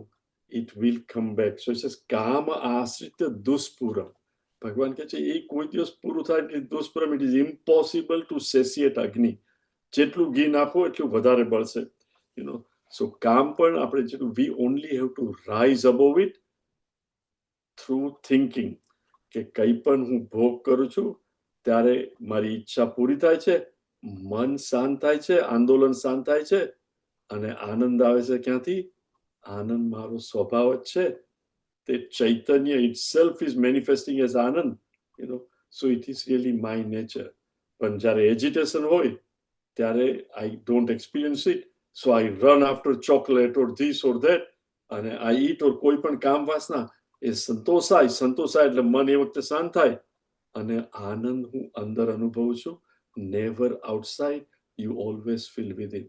it will come back. So it's કામ આશ્રિત દુષ્પુરમ. ભગવાન કહે છે એ કોઈ દિવસ પૂરું થાય એટલે દુષ્પુરમ. ઇટ ઇઝ ઇમ્પોસિબલ ટુ સેસિએટ અગ્નિ. જેટલું ઘી નાખો એટલું વધારે બળશે. સો કામ પણ આપણે જેટલું we only have to rise above it through thinking કે કંઈ પણ હું ભોગ કરું છું ત્યારે મારી ઈચ્છા પૂરી થાય છે, મન શાંત થાય છે, આંદોલન શાંત થાય છે અને આનંદ આવે છે. ક્યાંથી? આનંદ મારો સ્વભાવ જ છે. તે ચૈતન્ય itself is manifesting as Anand, so it is really my nature. પણ જ્યારે એજિટેશન હોય ત્યારે I don't experience it, so I run after chocolate or this or that અને I eat or કોઈ પણ કામ વાસના એ સંતોષાય એટલે મન એ વખતે શાંત થાય અને આનંદ હું અંદર અનુભવું છું. Never outside, you always feel within.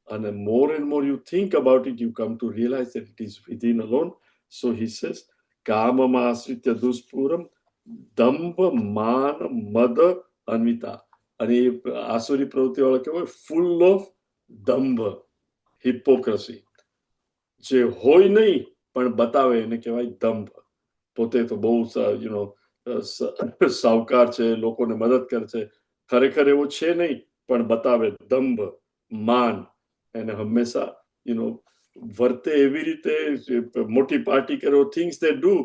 અને more and more you think about it, you come to realize that it is within alone. So he says, કામમાશ્રિત્ય દુષ્પુરમ દંભ માન મદ અન્વિતા. અને આસુરી પ્રવૃત્તિવાળા કહેવાય ફૂલ ઓફ દંભ, હિપોક્રસી. જે હોય નહીં પણ બતાવે એને કહેવાય દંભ. પોતે તો બહુ સાવકાર છે, લોકોને મદદ કરે છે, ખરેખર એવો છે નહીં પણ બતાવે. દંભ, માન. એને હંમેશા વર્તે એવી રીતે મોટી પાર્ટી કરો, things they do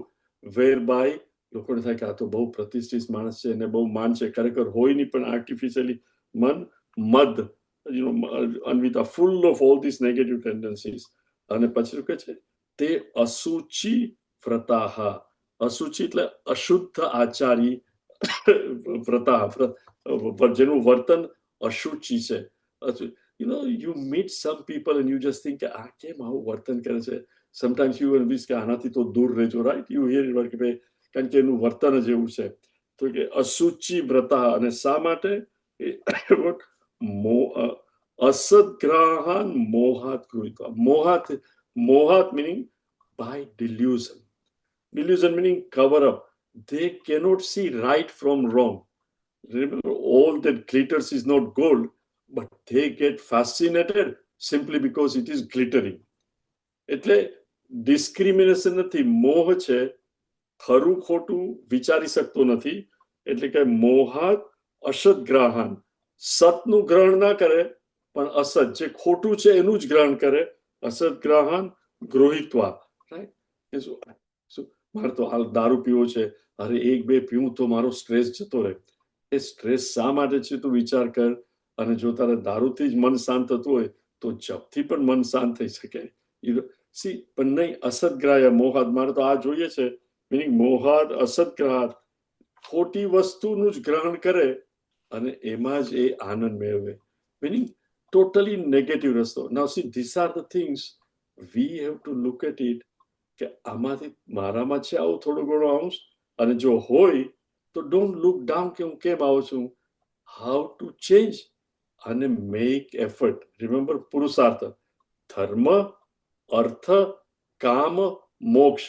whereby લોકોને થાય કે આ તો બહુ પ્રતિષ્ઠિત માણસ છે એને બહુ માન છે, ખરેખર હોય નહીં પણ આર્ટિફિશિયલી મન મદ અન્વિતા, full of all this negative tendencies. અને પછી શું કહે છે? તે અસુચિ વ્રતાહ. અસુચિ એટલે અશુદ્ધ આચારી વ્રતા, જેનું વર્તન અશુચિ છે. You meet some people and you just think આ કેમ આવું વર્તન કરે છે. Sometimes you will wish કે આનાથી તો દૂર રહેજો, right? You hear it કે ભાઈ કારણ કે એનું વર્તન જ એવું છે. તો કે અસુચિ વ્રતા. અને શા માટે? અસદ્ગ્રહાન મોહાત ગૃહીત્વા. મોહાત meaning by delusion. Delusion meaning cover up. They cannot see right from wrong. Remember, all that glitters is not gold, but they get fascinated simply because it is glittering. એટલે ડિસ્ક્રિમિનેશન નથી, મોહ છે. ખરું ખોટું વિચારી શકતો નથી. એટલે કે મોહાત અસદ્ગ્રહાન. સતનું ગ્રહણ ના કરે પણ અસત, જે ખોટું છે એનું જ ગ્રહણ કરે. અસદ્ગ્રહાન ગૃહીત્વા. મારે તો હાલ દારૂ પીવો છે, અરે 1-2 પીવું તો મારો સ્ટ્રેસ જતો રહે. એ સ્ટ્રેસ શા માટે છે તું વિચાર કર. અને જો તારે દારૂથી જ મન શાંત થતું હોય તો જપથી પણ મન શાંત થઈ શકે. સી પણ નહીં, અસદ્ગ્રાહ્ય મોહાદ. મારે તો આ જોઈએ છે, મિનિંગ મોહાદ અસદ્ગ્રહાત, ખોટી વસ્તુનું જ ગ્રહણ કરે અને એમાં જ એ આનંદ મેળવે. મિનિંગ ટોટલી નેગેટિવ રસ્તો. Now see this are the things we have to look at it કે આમાંથી મારામાં છે આવું થોડું ઘણું અંશ. અને જો હોય તો ડોન્ટ લુક ડાઉન કે હું કેમ આવું છું. હાઉ ટુ ચેન્જ અને મેક એફર્ટ. રિમેમ્બર, પુરુષાર્થ. ધર્મ, અર્થ, કામ, મોક્ષ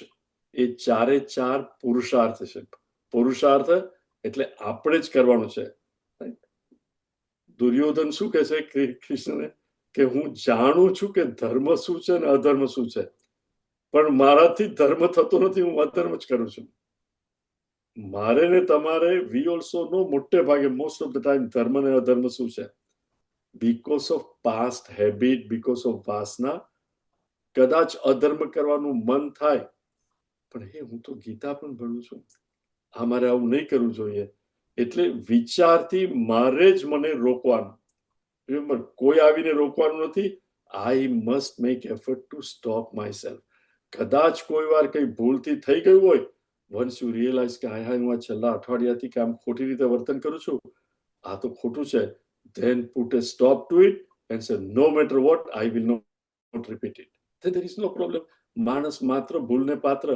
એ 4 પુરુષાર્થ છે. પુરુષાર્થ એટલે આપણે જ કરવાનું છે. દુર્યોધન શું કહે છે કૃષ્ણને કે હું જાણું છું કે ધર્મ શું છે અને અધર્મ શું છે, પણ મારાથી ધર્મ થતો નથી, હું અધર્મ જ કરું છું. મારે ને તમારે વી ઓલ્સો નો મોટે ભાગે મોસ્ટ ઓફ ધ ટાઈમ ધર્મ ને અધર્મ શું છે. Because of past habit, because of vasana કદાચ અધર્મ કરવાનું મન થાય પણ હે હું તો ગીતા પણ ભણું છું, આ મારે આવું નહીં કરવું જોઈએ. એટલે વિચારથી મારે જ મને રોકવાનું. રિમેમ્બર, કોઈ આવીને રોકવાનું નથી. I must make effort to stop my self. કદાચ કોઈ વાર કઈ ભૂલથી થઈ ગયું હોય, વન્સ યુ રિયલાઇઝ કે હા હું આ છેલ્લા અઠવાડિયાથી કે આમ ખોટી રીતે વર્તન કરું છું, આ તો ખોટું છે, then put a stop to it and say no matter what I will not repeat it. Then there is no problem. માણસ માત્ર ભૂલને પાત્ર,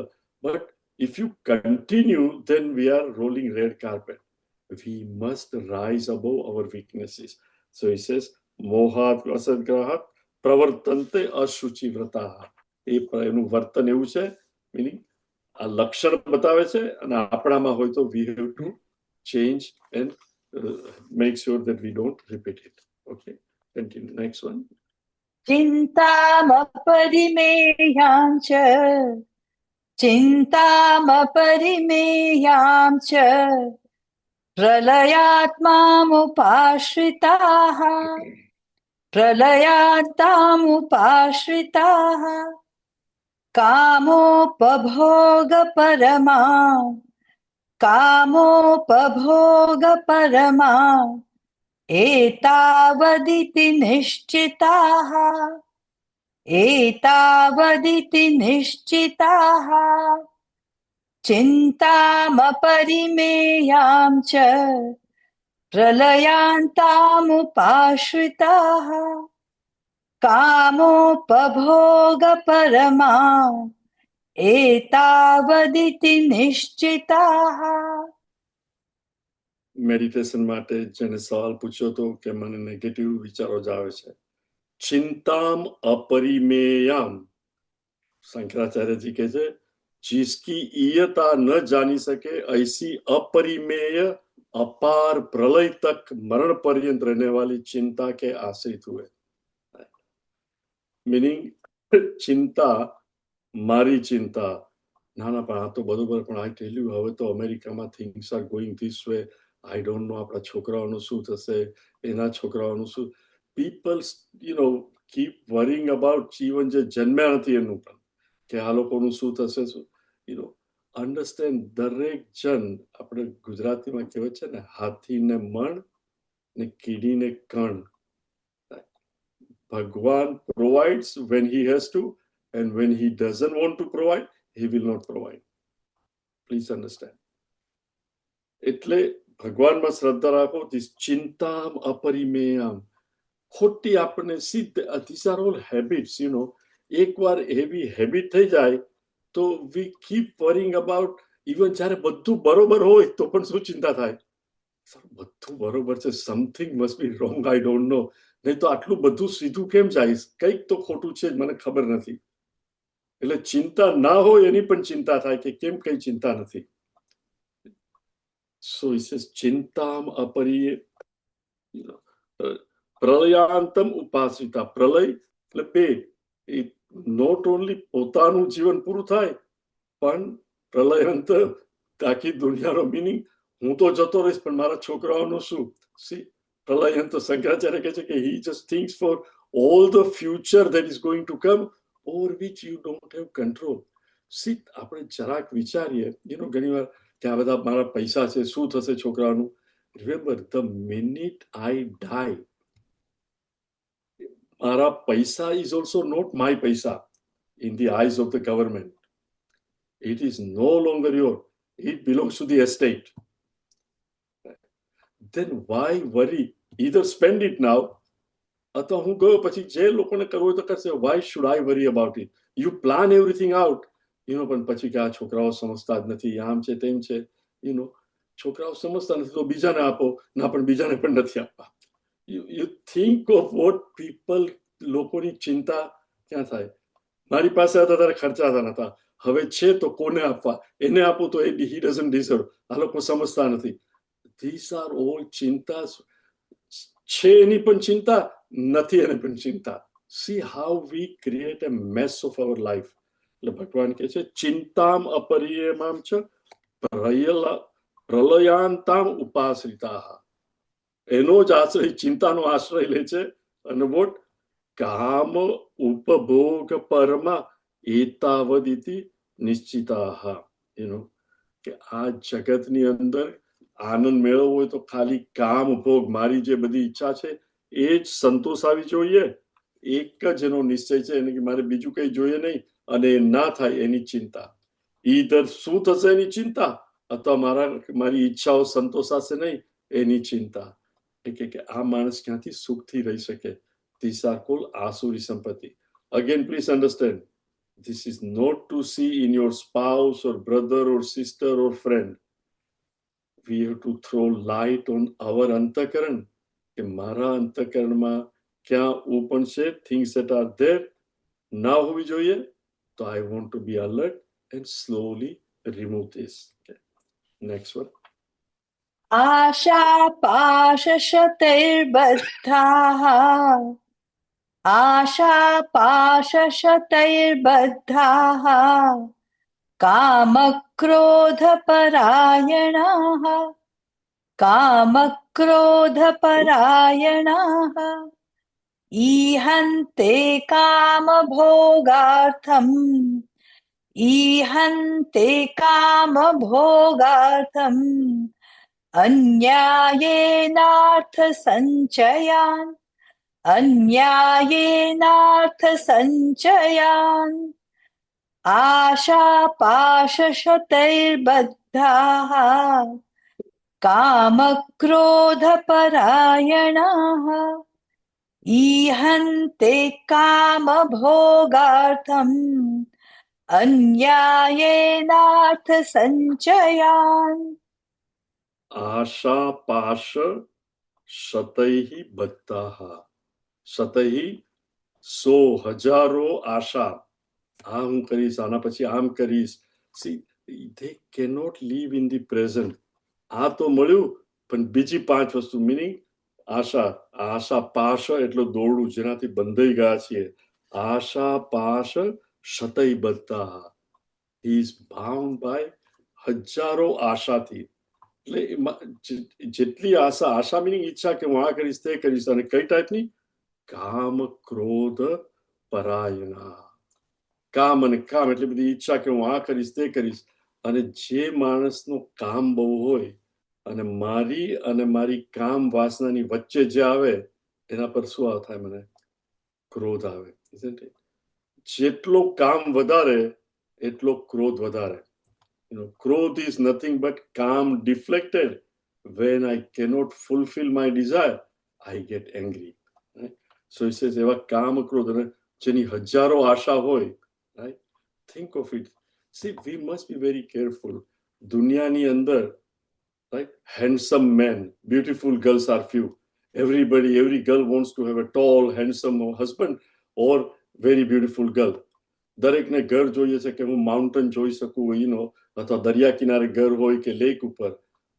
but if you continue then we are rolling red carpet. We must rise above our weaknesses. So he says મોહાત અસદ્ગ્રહાત પ્રવર્તન્તે અશુચિવ્રતાઃ. એનું વર્તન એવું છે, meaning આ લક્ષણ બતાવે છે, અને આપણામાં હોય તો we have to change and make sure that we don't repeat it. Okay, continue. Next one. चिन्तामपरिमेयां च चिन्तामपरिमेयां च प्रलयात्मामुपाश्रिताः प्रलयात्मामुपाश्रिताः कामोपभोगपरमा एतावदिति निश्चिताः चिन्तामपरिमेयां च प्रलयान्तामुपाश्रिताः कामोपभोगपरमा एतावदिति निश्चिताः. મેડિટેશન માટે જેને સવાલ પૂછ્યો હતો કે મને નેગેટિવ વિચારો જ આવે છે, ચિંતામ અપરિમેયામ, શંકરાચાર્યજી કહે છે जिसकी ईयता न जानी सके ऐसी अपरिमेय अपार प्रलय तक मरण पर्यंत रहने वाली चिंता के आश्रित हुए. मीनिंग चिंता, મારી ચિંતા, ના ના પણ આ તો બરોબર, પણ આઈ ટેલ યુ હવે તો અમેરિકામાં things are going this way, I don't know આપણા છોકરાઓનું શું થશે, એના છોકરાઓનું શું. પીપલ કીપ વરિંગ અબાઉટ જીવન જે જન્મ્યા નથી એનું પણ, કે આ લોકોનું શું થશે, શું. અન્ડરસ્ટેન્ડ, દરેક જણ, આપણે ગુજરાતીમાં કહેવાય છે ને, હાથીને મણ ને કીડીને કણ. ભગવાન provides when he has to, and when he doesn't want to provide, he will not provide. Please understand. એટલે ભગવાનમાં શ્રદ્ધા રાખો. ધીસ ચિંતામ અપરિમેયામ, ખોટી આપણને સિદ્ધ, these are all habits, એકવાર એવી હેબિટ થઈ જાય તો we keep worrying about, even જ્યારે બધું બરોબર હોય તો પણ શું ચિંતા થાય, બધું બરોબર છે, something must be wrong, I don't know, નહીં તો આટલું બધું સીધું કેમ જાય, કંઈક તો ખોટું છે મને ખબર નથી. એટલે ચિંતા ના હોય એની પણ ચિંતા થાય કે કેમ કઈ ચિંતા નથી. સો he says ચિંતામ અપરિય પ્રલયાંતમ ઉપાસિતા. પ્રલય એટલે બે, એ નોટ ઓનલી પોતાનું જીવન પૂરું થાય, પણ પ્રલયાંત આખી દુનિયાનો, મિનિંગ હું તો જતો રહીશ પણ મારા છોકરાઓનું શું. સી, પ્રલયાંત, શંકરાચાર્ય કહે છે કે he just thinks for all the future that is going to come, over which you don't have control. See, આપણે જરાક વિચારીએ, ઘણી વાર કે આ બધા મારા પૈસા છે, શું થશે છોકરાનું. Remember, the minute I die, મારા પૈસા is also not my પૈસા in the eyes of the government. It is no longer yours. It belongs to the estate. Then why worry? Either spend it now, અથવા હું ગયો પછી જે લોકોને કરવું હોય તો કરશે. why should I worry about it? You plan everything out, પણ પછી કે આ છોકરાઓ સમજતા જ નથી, આમ છે તેમ છે, છોકરાઓ સમજતા નથી તો બીજાને આપો, ના પણ બીજાને પણ નથી આપવા. you think of what people, લોકોની ચિંતા ક્યાં થાય. મારી પાસે હતા ત્યારે ખર્ચાતા નતા, હવે છે તો કોને આપવા, એને આપું તો he doesn't deserve, આ લોકો સમજતા નથી. These are all ચિંતા, છે એની પણ ચિંતા, નથી એને પણ ચિંતા. See how we create a mess of our life. એટલે ભગવાન કહે છે ચિંતામ અપરિમેયામ ચ પ્રલયાંતામ ઉપાશ્રિતાઃ. એનો જ આશ્રય, ચિંતાનો આશ્રય લે છે. અને વોટ? કામ ઉપભોગ પરમાં એતાવદિતિ નિશ્ચિતાહ, કે આ જગતની અંદર આનંદ મેળવવો હોય તો ખાલી કામ ભોગ, મારી જે બધી ઈચ્છા છે એ જ સંતોષાવી જોઈએ. એક જ એનો નિશ્ચય છે એને કે મારે બીજું કંઈ જોઈએ નહીં, અને એ ના થાય એની ચિંતા. ઈધર શું થશે એની ચિંતા, અથવા મારી ઈચ્છાઓ સંતોષાશે નહીં એની ચિંતા. કે આ માણસ ક્યાંથી સુખથી રહી શકે? ધીસ આર કોલ્ડ આસુરી સંપત્તિ. Again please understand, this is not to see in your spouse or brother or sister or friend. We have to throw light on our antakaran, કે મારા અંતકરણમાં ક્યાં ઓપન છે, things that are there ના હોવી જોઈએ, તો I want to be alert and slowly remove this. Okay. Next one. आशापाशशतैर्बद्धाः आशापाशशतैर्बद्धाः कामक्रोधपरायणाः कामक्रोधपरायणाः ईहन्ते कामभोगार्थम् ईहन्ते कामभोगार्थम् अन्यायेनार्थसञ्चयान् अन्यायेनार्थसञ्चयान् आशापाशशतैर्बद्धाः कामक्रोधपरायणाः ईहन्ते कामभोगार्थम् अन्यायेनार्थसञ्चयान् આશા પાશ શતૈહિ બદ્ધાઃ. શતૈહિ, 100, હજારો આશા, આ હું કરીશ, આના પછી આમ કરીશ. See, they cannot live in the present. આ તો મળ્યું, પણ બીજી 5 વસ્તુ, મીનિંગ આશા પાશ એટલે દોરડું, જેનાથી બંધાઈ ગયા છીએ. આશા પાશ શતૈ બદ્ધાઃ, he is bound by હજારો આશાથી. એટલે જેટલી આશા મીનિંગ ઈચ્છા, કે હું આ કરીશ તે કરીશ, અને કઈ ટાઈપની? કામ ક્રોધ પરાયણા. કામ અને કામ એટલે બધી ઈચ્છા, કે હું આ કરીશ તે કરીશ. અને જે માણસનું કામ બહુ હોય અને મારી કામ વાસનાની વચ્ચે જે આવે, એના પર શું થાય? મને ક્રોધ આવે. જેટલો કામ વધારે એટલો ક્રોધ વધારે. Growth is nothing but calm deflected. When I cannot fulfill my desire, I get angry. Right? So he says, eva kaam krodh, jeni hajaro asha hoy, right? Think of it. See, we must be very careful. Dunya ni andar, right? Handsome men, beautiful girls are few. Every girl wants to have a tall, handsome husband or very beautiful girl. દરેકને ઘર જોઈએ છે કે હું mountain જોઈ શકું, અથવા દરિયા કિનારે ઘર હોય કે લેક ઉપર.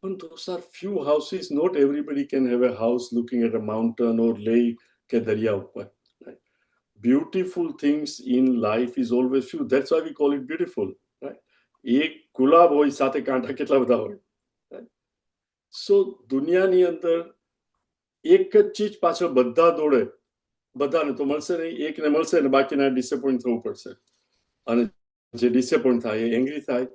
પણ those are few houses. Not everybody can have a house looking at a mountain or lake કે દરિયા ઉપર. Right? Beautiful things in life is always few. That's why we call it beautiful. Right? એક ગુલાબ હોય, સાથે કાંઠા કેટલા બધા હોય. Right? So દુનિયાની અંદર એક જ ચીજ પાછળ બધા દોડે, બધાને તો મળશે નહીં, એકને મળશે ને બાકીના ડિસઅપોઇન્ટ થવું પડશે. અને જે ડિસઅપોઇન્ટ થાય એ એંગ્રી થાય.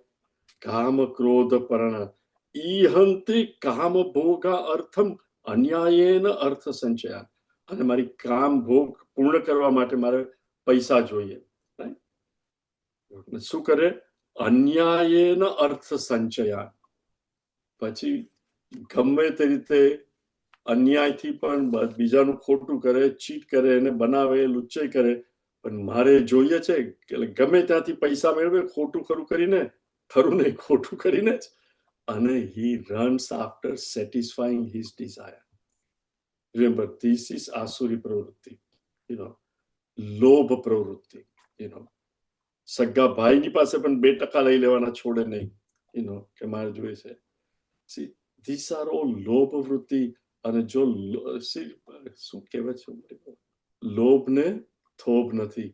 કામ ક્રોધ પરાયણા, ઈહંતે કામ ભોગા અર્થમ અન્યાયેન અર્થ સંચયાન. અને મારી કામ ભોગ પૂર્ણ કરવા માટે મારે પૈસા જોઈએ. શું કરે? અન્યાયેન અર્થ સંચયાન. પછી ગમે તે રીતે અન્યાયથી પણ બીજાનું ખોટું કરે, ચીટ કરે, એને બનાવે, લુચ્ચાઈ કરે. પણ મારે જોઈએ છે કે ગમે ત્યાંથી પૈસા મેળવે, ખોટું ખરું કરીને, ખરું નહીં ખોટું કરીને જ. અને he runs after satisfying his desire. Remember, this is asuri pravrutti, લોભ પ્રવૃત્તિ. સગા ભાઈની પાસે પણ 2% લઈ લેવાના છોડે નહીં, કે મારે જોઈએ છે. See, these are all લોભ વૃત્તિ. અને જો શું કહેવાય છે, લોભને થોભ નથી,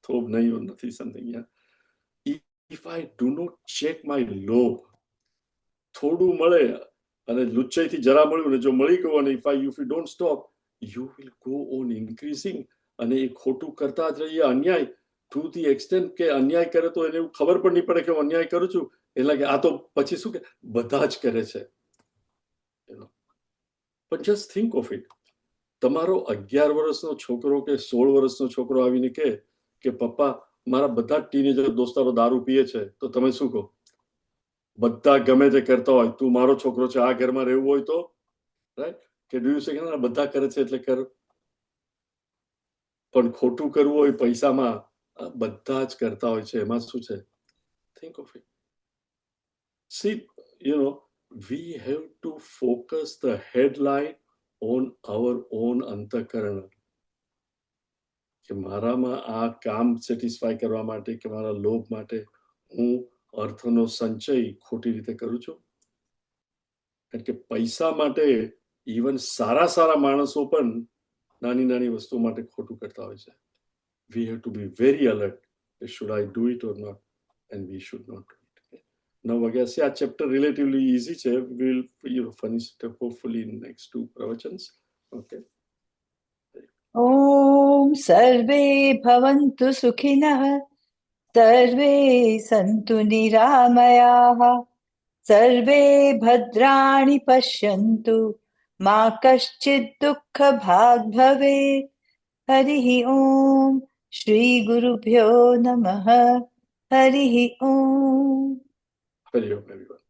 થોભ નહીં નથી, something. If I do not check my લોભ, થોડું મળે અને લુચ્ચાઈથી જરા મળ્યું ને જો મળી ગયું, અને if you don't stop, you will go on increasing. અને એ ખોટું કરતા જ રહીએ, અન્યાય, ટુ ધી એક્સટેન્ટ કે અન્યાય કરે તો એને એવું ખબર પણ નહીં પડે કે હું અન્યાય કરું છું, એટલે કે આ તો પછી શું કે બધા જ કરે છે. પણ જસ્ટ થિંક ઓફ ઇટ, તમારો 11 વર્ષનો છોકરો કે 16 વર્ષનો છોકરો આવીને કે પપ્પા મારા બધા જ ટીનેજર દોસ્તારો દારૂ પીએ છે, તો તમે શું કહો? બધા ગમે તે કરતા હોય, તું મારો છોકરો છે, આ ઘરમાં રહેવું હોય તો, રાઈટ? કે ડુ યુ સે કે બધા કરે છે એટલે કર? પણ ખોટું કરવું હોય પૈસામાં, બધા જ કરતા હોય છે, એમાં શું છે? Think of it. C, we have to focus the headline on our own અંતઃકરણ. કે મારામાં આ કામ સેટિસ્ફાય કરવા માટે કે મારા લોભ માટે હું અર્થનો સંચય ખોટી રીતે કરું છું. કારણ કે પૈસા માટે ઇવન સારા માણસો પણ નાની નાની વસ્તુઓ માટે ખોટું કરતા હોય છે. We have to be very alert. Should I do it or not? And we should not do it. Okay? Now, again, see, our chapter relatively easy. We'll finish it hopefully in next 2 pravachans. Okay. ॐ सर्वे भवन्तु सुखिनः सर्वे सन्तु निरामयाः सर्वे भद्राणि पश्यन्तु मा कश्चित् दुःखभाग् भवेत् हरिः ॐ श्रीगुरुभ्यो नमः हरिः ॐ Hari Om, everyone.